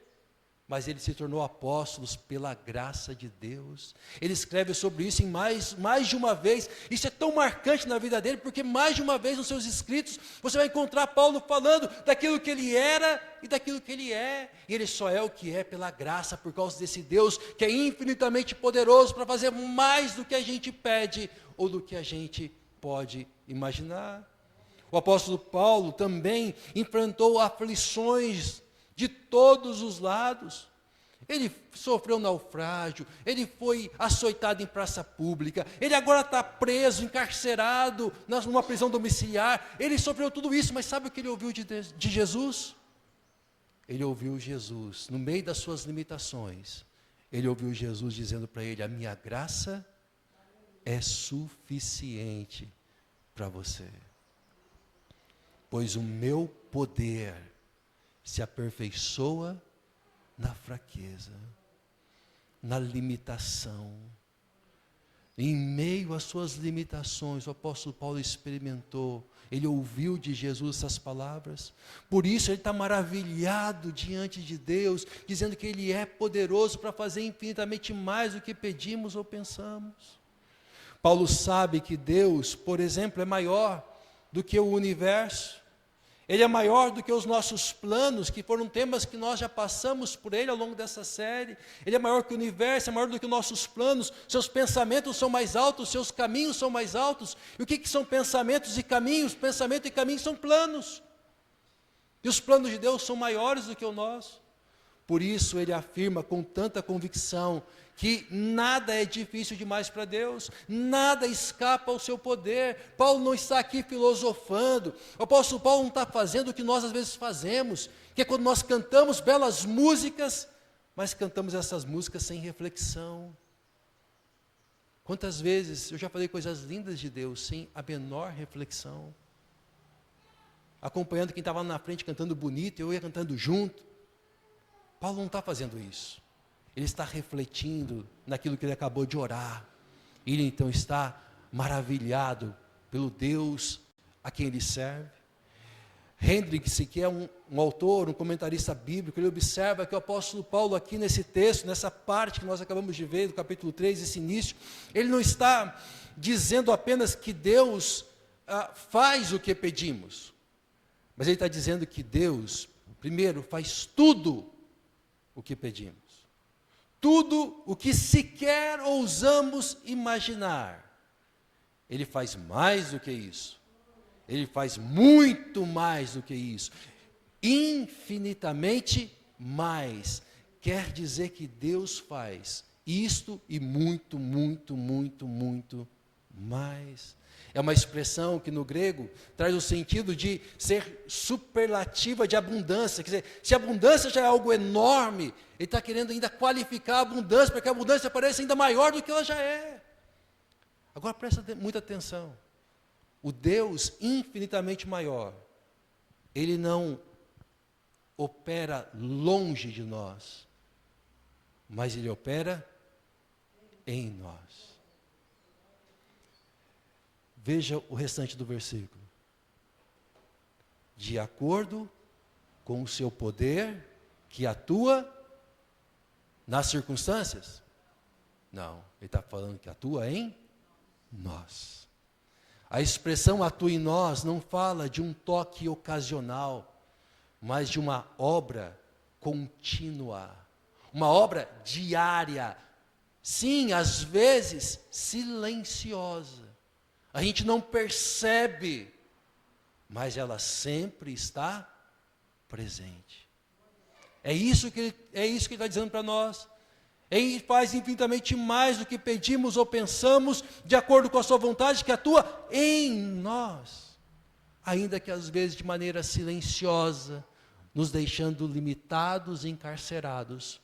mas ele se tornou apóstolo pela graça de Deus. Ele escreve sobre isso em mais de uma vez. Isso é tão marcante na vida dele, porque mais de uma vez nos seus escritos, você vai encontrar Paulo falando daquilo que ele era e daquilo que ele é. E ele só é o que é pela graça, por causa desse Deus que é infinitamente poderoso para fazer mais do que a gente pede ou do que a gente pode imaginar. O apóstolo Paulo também enfrentou aflições de todos os lados. Ele sofreu naufrágio, ele foi açoitado em praça pública, ele agora está preso, encarcerado, numa prisão domiciliar. Ele sofreu tudo isso, mas sabe o que ele ouviu de Jesus? Ele ouviu Jesus, no meio das suas limitações, ele ouviu Jesus dizendo para ele: a minha graça é suficiente para você, pois o meu poder se aperfeiçoa na fraqueza, na limitação. Em meio às suas limitações, o apóstolo Paulo experimentou, ele ouviu de Jesus essas palavras, por isso ele está maravilhado diante de Deus, dizendo que ele é poderoso para fazer infinitamente mais do que pedimos ou pensamos. Paulo sabe que Deus, por exemplo, é maior do que o universo. Ele é maior do que os nossos planos, que foram temas que nós já passamos por ele ao longo dessa série. Ele é maior que o universo, é maior do que os nossos planos. Seus pensamentos são mais altos, seus caminhos são mais altos. E o que são pensamentos e caminhos? Pensamento e caminho são planos. E os planos de Deus são maiores do que o nosso. Por isso ele afirma com tanta convicção que nada é difícil demais para Deus, nada escapa ao seu poder. Paulo não está aqui filosofando, o apóstolo Paulo não está fazendo o que nós às vezes fazemos, que é quando nós cantamos belas músicas, mas cantamos essas músicas sem reflexão. Quantas vezes eu já falei coisas lindas de Deus sem a menor reflexão, acompanhando quem estava lá na frente cantando bonito, eu ia cantando junto. Paulo não está fazendo isso. Ele está refletindo naquilo que ele acabou de orar. Ele então está maravilhado pelo Deus a quem ele serve. Hendricks, que é um autor, um comentarista bíblico, ele observa que o apóstolo Paulo aqui nesse texto, nessa parte que nós acabamos de ver, do capítulo 3, esse início, ele não está dizendo apenas que Deus faz o que pedimos, mas ele está dizendo que Deus, primeiro, faz tudo o que pedimos. Tudo o que sequer ousamos imaginar. Ele faz mais do que isso. Ele faz muito mais do que isso. Infinitamente mais. Quer dizer que Deus faz isto e muito, muito, muito, muito mais. É uma expressão que no grego traz o sentido de ser superlativa de abundância. Quer dizer, se a abundância já é algo enorme, ele está querendo ainda qualificar a abundância, para que a abundância pareça ainda maior do que ela já é. Agora presta muita atenção. O Deus infinitamente maior, ele não opera longe de nós, mas ele opera em nós. Veja o restante do versículo. De acordo com o seu poder que atua nas circunstâncias? Não, ele está falando que atua em nós. A expressão atua em nós não fala de um toque ocasional, mas de uma obra contínua, uma obra diária, sim, às vezes silenciosa. A gente não percebe, mas ela sempre está presente. É isso que ele está dizendo para nós. Ele faz infinitamente mais do que pedimos ou pensamos, de acordo com a sua vontade, que atua em nós. Ainda que às vezes de maneira silenciosa, nos deixando limitados e encarcerados,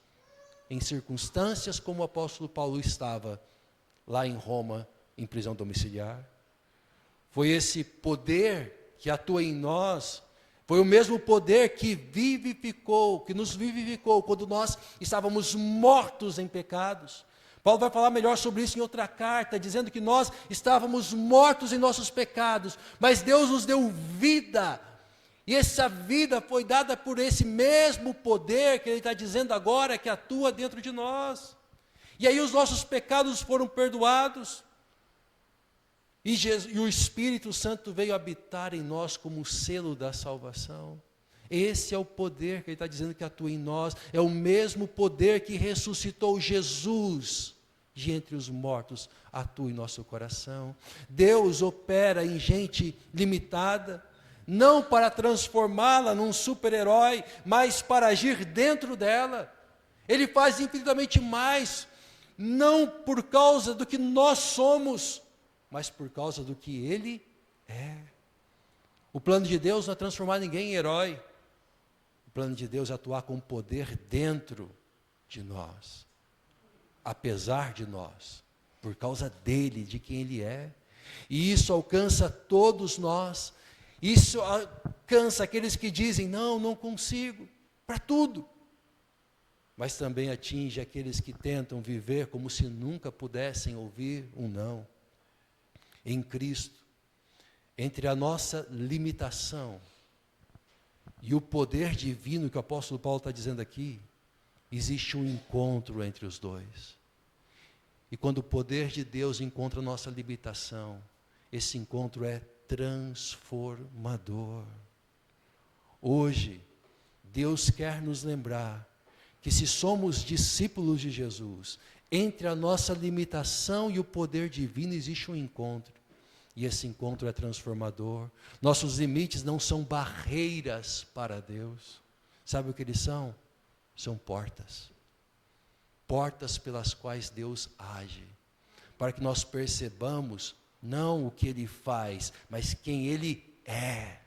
em circunstâncias como o apóstolo Paulo estava, lá em Roma, em prisão domiciliar. Foi esse poder que atua em nós, foi o mesmo poder que nos vivificou quando nós estávamos mortos em pecados. Paulo vai falar melhor sobre isso em outra carta, dizendo que nós estávamos mortos em nossos pecados, mas Deus nos deu vida, e essa vida foi dada por esse mesmo poder que ele está dizendo agora, que atua dentro de nós. E aí os nossos pecados foram perdoados, e o Espírito Santo veio habitar em nós como o selo da salvação. Esse é o poder que ele está dizendo que atua em nós. É o mesmo poder que ressuscitou Jesus de entre os mortos atua em nosso coração. Deus opera em gente limitada, não para transformá-la num super-herói, mas para agir dentro dela. Ele faz infinitamente mais, não por causa do que nós somos, mas por causa do que Ele é. O plano de Deus não é transformar ninguém em herói. O plano de Deus é atuar com poder dentro de nós, apesar de nós, por causa dele, de quem ele é. E isso alcança todos nós. Isso alcança aqueles que dizem, não consigo, para tudo. Mas também atinge aqueles que tentam viver como se nunca pudessem ouvir um não. Em Cristo, entre a nossa limitação e o poder divino que o apóstolo Paulo está dizendo aqui, existe um encontro entre os dois. E quando o poder de Deus encontra a nossa limitação, esse encontro é transformador. Hoje, Deus quer nos lembrar que se somos discípulos de Jesus, entre a nossa limitação e o poder divino existe um encontro. E esse encontro é transformador. Nossos limites não são barreiras para Deus. Sabe o que eles são? São portas. Portas pelas quais Deus age. Para que nós percebamos não o que Ele faz, mas quem Ele é.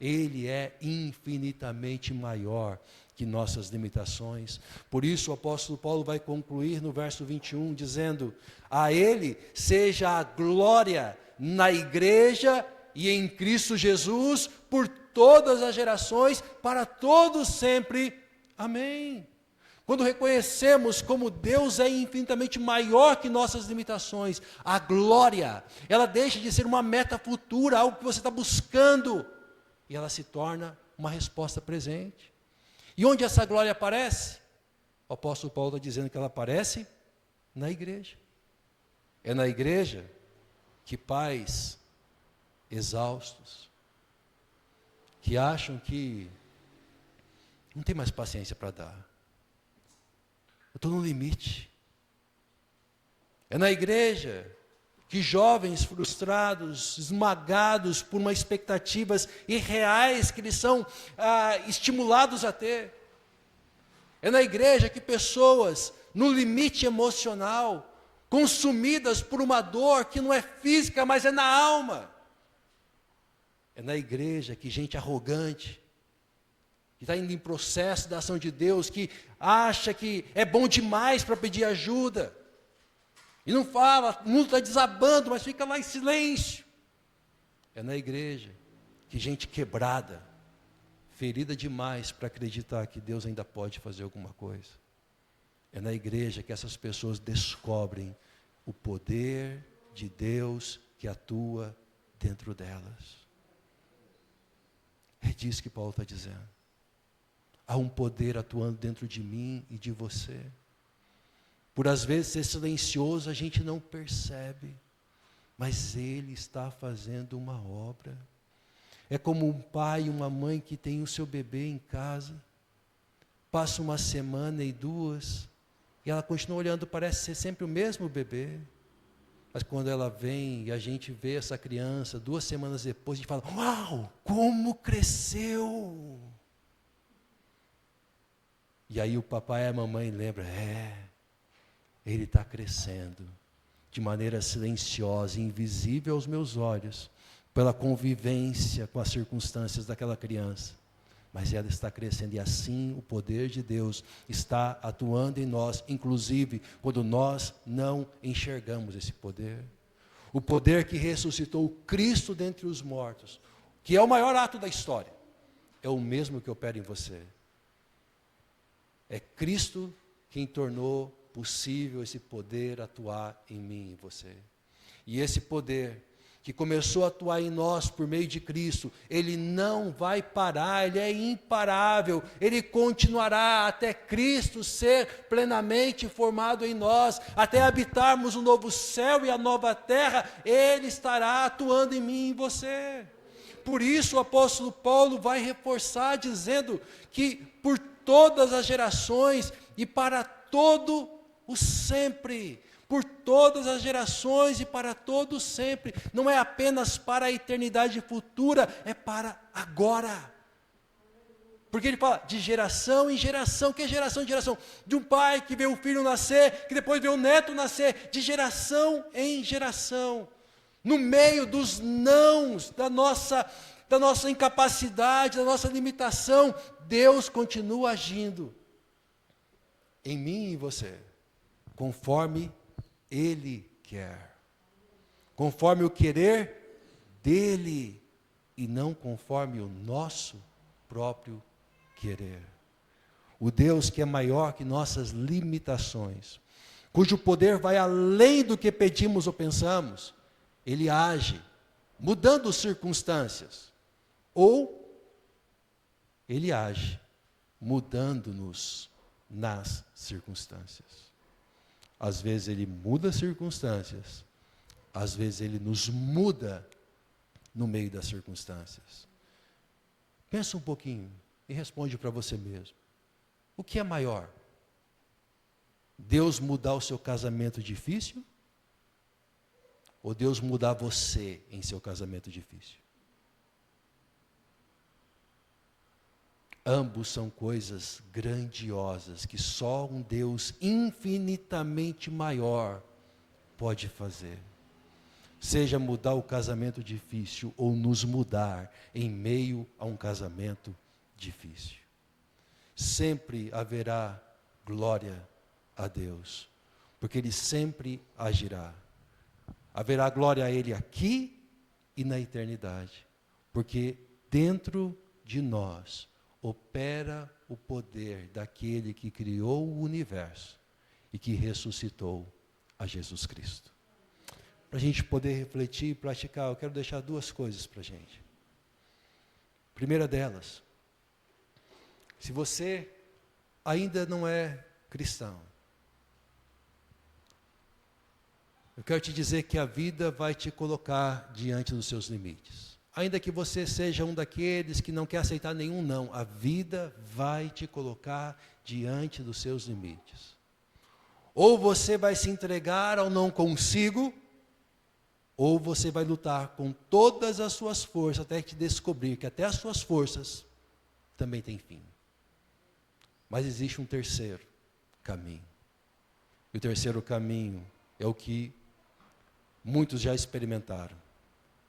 Ele é infinitamente maior que nossas limitações. Por isso o apóstolo Paulo vai concluir no verso 21, dizendo: a Ele seja a glória na igreja e em Cristo Jesus, por todas as gerações, para todos sempre. Amém. Quando reconhecemos como Deus é infinitamente maior que nossas limitações, a glória, ela deixa de ser uma meta futura, algo que você está buscando, e ela se torna uma resposta presente. E onde essa glória aparece? O apóstolo Paulo está dizendo que ela aparece na igreja. É na igreja que pais exaustos, que acham que não tem mais paciência para dar. Eu estou no limite. É na igreja que jovens frustrados, esmagados por uma expectativas irreais que eles são estimulados a ter. É na igreja que pessoas no limite emocional, consumidas por uma dor que não é física, mas é na alma. É na igreja que gente arrogante, que está indo em processo da ação de Deus, que acha que é bom demais para pedir ajuda, e não fala, o mundo está desabando, mas fica lá em silêncio. É na igreja que gente quebrada, ferida demais para acreditar que Deus ainda pode fazer alguma coisa. É na igreja que essas pessoas descobrem o poder de Deus que atua dentro delas. É disso que Paulo está dizendo. Há um poder atuando dentro de mim e de você. Por às vezes ser silencioso a gente não percebe, mas Ele está fazendo uma obra. É como um pai e uma mãe que tem o seu bebê em casa, passa uma semana e duas, e ela continua olhando, parece ser sempre o mesmo bebê. Mas quando ela vem e a gente vê essa criança, 2 semanas depois, a gente fala, uau, como cresceu! E aí o papai e a mamãe lembram, ele está crescendo, de maneira silenciosa, invisível aos meus olhos, pela convivência com as circunstâncias daquela criança. Mas ela está crescendo e assim o poder de Deus está atuando em nós, inclusive quando nós não enxergamos esse poder. O poder que ressuscitou Cristo dentre os mortos, que é o maior ato da história, é o mesmo que opera em você. É Cristo quem tornou possível esse poder atuar em mim e em você. E esse poder que começou a atuar em nós por meio de Cristo, ele não vai parar, ele é imparável, ele continuará até Cristo ser plenamente formado em nós, até habitarmos o novo céu e a nova terra, ele estará atuando em mim e em você. Por isso o apóstolo Paulo vai reforçar dizendo que por todas as gerações e para todo o sempre, por todas as gerações e para todos sempre. Não é apenas para a eternidade futura, é para agora. Porque ele fala de geração em geração. Que é geração em geração? De um pai que vê o filho nascer, que depois vê o neto nascer, de geração em geração. No meio dos nãos, da nossa incapacidade, da nossa limitação, Deus continua agindo em mim e em você, conforme Ele quer, conforme o querer dEle, e não conforme o nosso próprio querer. O Deus que é maior que nossas limitações, cujo poder vai além do que pedimos ou pensamos, Ele age, mudando circunstâncias, ou Ele age, mudando-nos nas circunstâncias. Às vezes Ele muda as circunstâncias, às vezes Ele nos muda no meio das circunstâncias. Pensa um pouquinho e responde para você mesmo. O que é maior? Deus mudar o seu casamento difícil? Ou Deus mudar você em seu casamento difícil? Ambos são coisas grandiosas que só um Deus infinitamente maior pode fazer. Seja mudar o casamento difícil ou nos mudar em meio a um casamento difícil. Sempre haverá glória a Deus, porque Ele sempre agirá. Haverá glória a Ele aqui e na eternidade, porque dentro de nós opera o poder daquele que criou o universo e que ressuscitou a Jesus Cristo. Para a gente poder refletir e praticar, eu quero deixar duas coisas para a gente. Primeira delas, se você ainda não é cristão, eu quero te dizer que a vida vai te colocar diante dos seus limites. Ainda que você seja um daqueles que não quer aceitar nenhum não, a vida vai te colocar diante dos seus limites. Ou você vai se entregar ao não consigo, ou você vai lutar com todas as suas forças até te descobrir que até as suas forças também têm fim. Mas existe um terceiro caminho. E o terceiro caminho é o que muitos já experimentaram.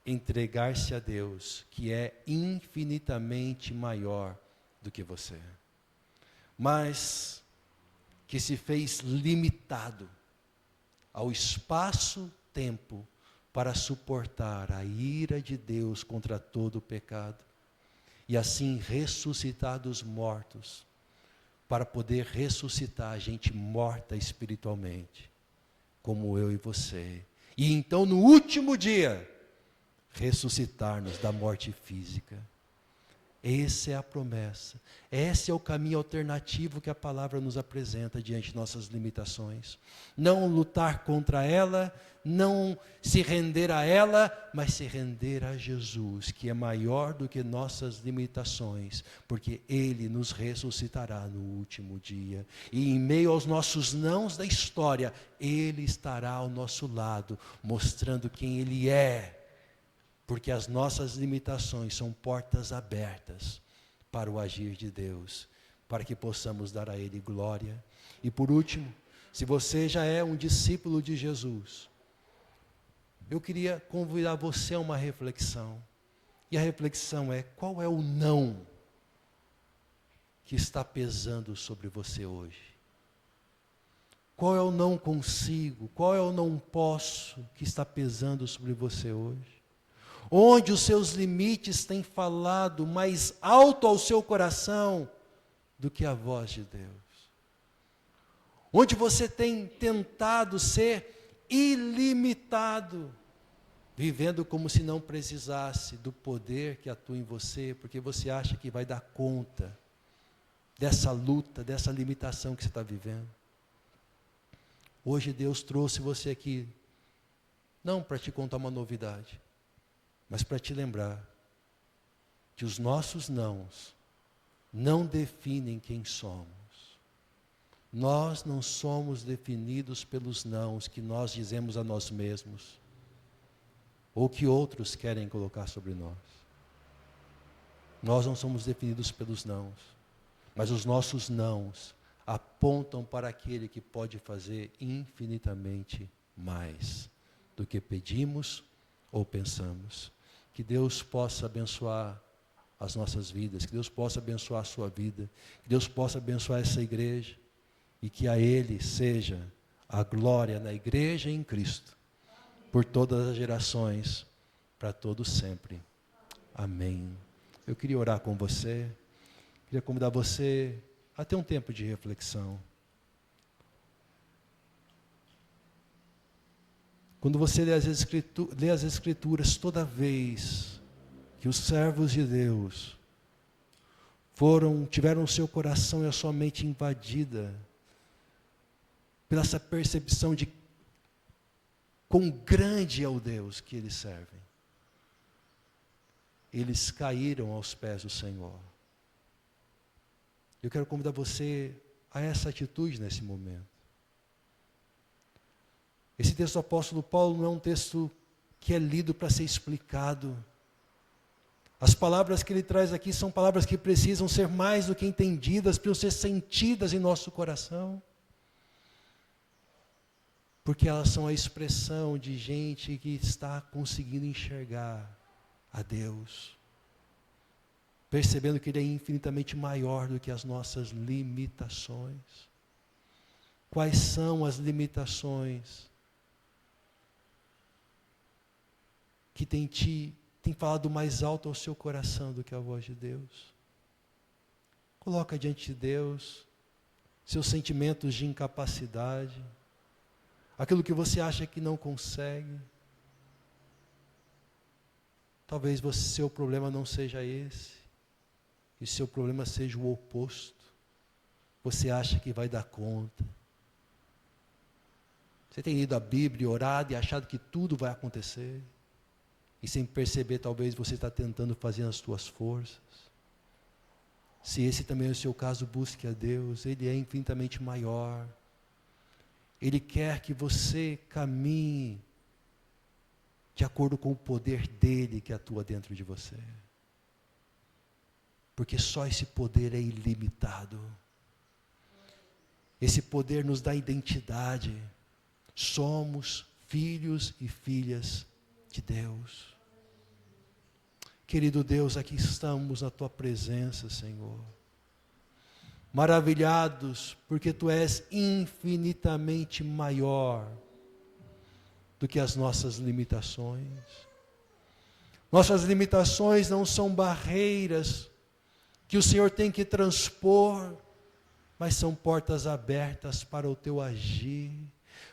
Entregar-se a Deus, que é infinitamente maior do que você. Mas que se fez limitado ao espaço-tempo para suportar a ira de Deus contra todo o pecado. E assim ressuscitar dos mortos, para poder ressuscitar a gente morta espiritualmente, como eu e você. E então no último dia, ressuscitar-nos da morte física. Essa é a promessa, esse é o caminho alternativo que a palavra nos apresenta diante de nossas limitações. Não lutar contra ela, não se render a ela, mas se render a Jesus, que é maior do que nossas limitações, porque Ele nos ressuscitará no último dia. E em meio aos nossos nãos da história, Ele estará ao nosso lado, mostrando quem Ele é. Porque as nossas limitações são portas abertas para o agir de Deus, para que possamos dar a Ele glória. E por último, se você já é um discípulo de Jesus, eu queria convidar você a uma reflexão. E a reflexão é: qual é o não que está pesando sobre você hoje? Qual é o não consigo? Qual é o não posso que está pesando sobre você hoje? Onde os seus limites têm falado mais alto ao seu coração do que a voz de Deus? Onde você tem tentado ser ilimitado, vivendo como se não precisasse do poder que atua em você, porque você acha que vai dar conta dessa luta, dessa limitação que você está vivendo. Hoje Deus trouxe você aqui, não para te contar uma novidade, mas para te lembrar que os nossos nãos não definem quem somos. Nós não somos definidos pelos nãos que nós dizemos a nós mesmos, ou que outros querem colocar sobre nós. Nós não somos definidos pelos nãos, mas os nossos nãos apontam para aquele que pode fazer infinitamente mais do que pedimos ou pensamos. Que Deus possa abençoar as nossas vidas, que Deus possa abençoar a sua vida, que Deus possa abençoar essa igreja, e que a Ele seja a glória na igreja e em Cristo, por todas as gerações, para todos sempre. Amém. Eu queria orar com você, queria convidar você a ter um tempo de reflexão. Quando você lê as Escrituras, toda vez que os servos de Deus tiveram o seu coração e a sua mente invadida pela essa percepção de quão grande é o Deus que eles servem, eles caíram aos pés do Senhor. Eu quero convidar você a essa atitude nesse momento. Esse texto do apóstolo Paulo não é um texto que é lido para ser explicado. As palavras que ele traz aqui são palavras que precisam ser mais do que entendidas, precisam ser sentidas em nosso coração. Porque elas são a expressão de gente que está conseguindo enxergar a Deus, percebendo que Ele é infinitamente maior do que as nossas limitações. Quais são as limitações que tem falado mais alto ao seu coração do que a voz de Deus? Coloca diante de Deus seus sentimentos de incapacidade, aquilo que você acha que não consegue. Talvez seu problema não seja esse, e seu problema seja o oposto. Você acha que vai dar conta. Você tem lido a Bíblia, orado e achado que tudo vai acontecer, e sem perceber, talvez você está tentando fazer as suas forças. Se esse também é o seu caso, busque a Deus. Ele é infinitamente maior. Ele quer que você caminhe de acordo com o poder dele que atua dentro de você. Porque só esse poder é ilimitado. Esse poder nos dá identidade. Somos filhos e filhas de Deus. Querido Deus, aqui estamos na tua presença, Senhor. Maravilhados, porque tu és infinitamente maior do que as nossas limitações. Nossas limitações não são barreiras que o Senhor tem que transpor, mas são portas abertas para o teu agir,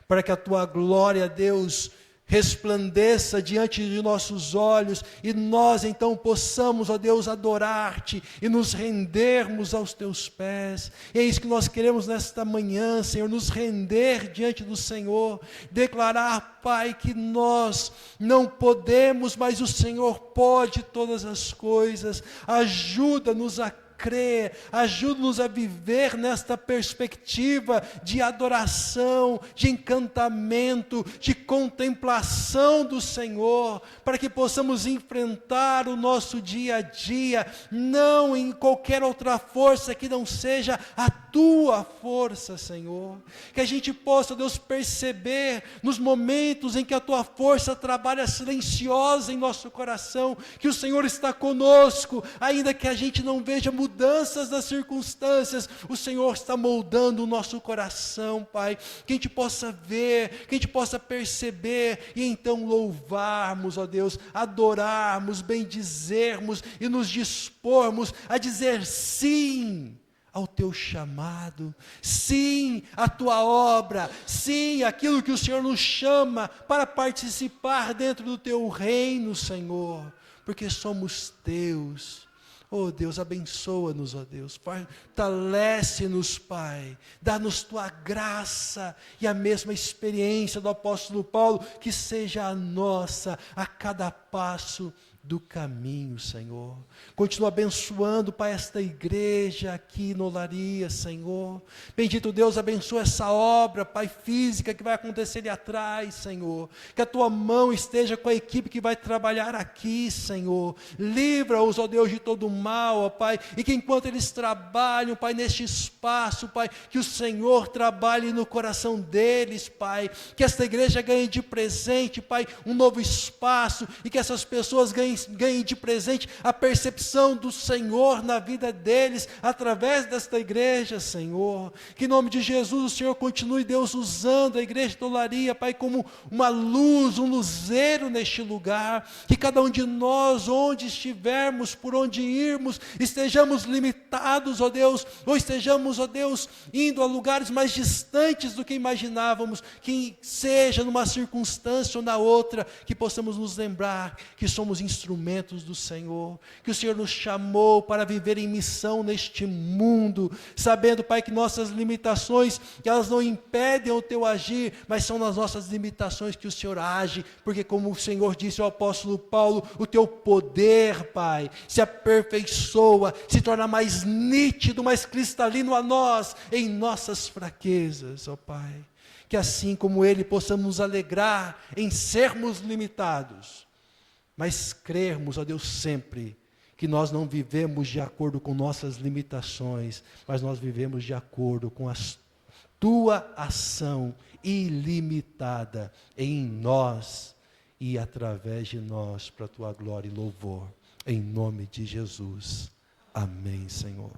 para que a tua glória, Deus, resplandeça diante de nossos olhos, e nós então possamos, ó Deus, adorar-te e nos rendermos aos teus pés. E é isso que nós queremos nesta manhã, Senhor, nos render diante do Senhor, declarar, Pai, que nós não podemos, mas o Senhor pode todas as coisas. Ajuda-nos a crer, ajuda-nos a viver nesta perspectiva de adoração, de encantamento, de contemplação do Senhor, para que possamos enfrentar o nosso dia a dia, não em qualquer outra força que não seja a tua força, Senhor. Que a gente possa, Deus, perceber nos momentos em que a tua força trabalha silenciosa em nosso coração, que o Senhor está conosco, ainda que a gente não veja mudanças das circunstâncias, o Senhor está moldando o nosso coração, Pai, que a gente possa ver, que a gente possa perceber, e então louvarmos, ó Deus, adorarmos, bendizermos e nos dispormos a dizer sim ao teu chamado, sim à tua obra, sim àquilo que o Senhor nos chama para participar dentro do teu reino, Senhor, porque somos teus. Oh Deus, abençoa-nos, ó Deus, fortalece-nos, Pai, dá-nos tua graça e a mesma experiência do apóstolo Paulo, que seja a nossa a cada passo do caminho, Senhor. Continua abençoando, Pai, esta igreja aqui no Olaria, Senhor. Bendito Deus, abençoa essa obra, Pai, física que vai acontecer ali atrás, Senhor. Que a tua mão esteja com a equipe que vai trabalhar aqui, Senhor. Livra-os, ó Deus, de todo mal, ó Pai. E que enquanto eles trabalham, Pai, neste espaço, Pai, que o Senhor trabalhe no coração deles, Pai. Que esta igreja ganhe de presente, Pai, um novo espaço. E que essas pessoas ganhem de presente a percepção do Senhor na vida deles, através desta igreja, Senhor. Que em nome de Jesus o Senhor continue, Deus, usando a igreja de Olaria, Pai, como uma luz, um luzeiro neste lugar. Que cada um de nós, onde estivermos, por onde irmos, estejamos limitados, ó Deus, ou estejamos, ó Deus, indo a lugares mais distantes do que imaginávamos, que seja numa circunstância ou na outra, que possamos nos lembrar que somos instrumentos do Senhor, que o Senhor nos chamou para viver em missão neste mundo, sabendo, Pai, que nossas limitações, que elas não impedem o teu agir, mas são nas nossas limitações que o Senhor age, porque como o Senhor disse ao apóstolo Paulo, o teu poder, Pai, se aperfeiçoa, se torna mais nítido, mais cristalino a nós, em nossas fraquezas, ó Pai. Que assim como Ele possamos nos alegrar em sermos limitados, mas crermos, ó Deus, sempre, que nós não vivemos de acordo com nossas limitações, mas nós vivemos de acordo com a tua ação ilimitada em nós e através de nós, para a tua glória e louvor, em nome de Jesus. Amém, Senhor.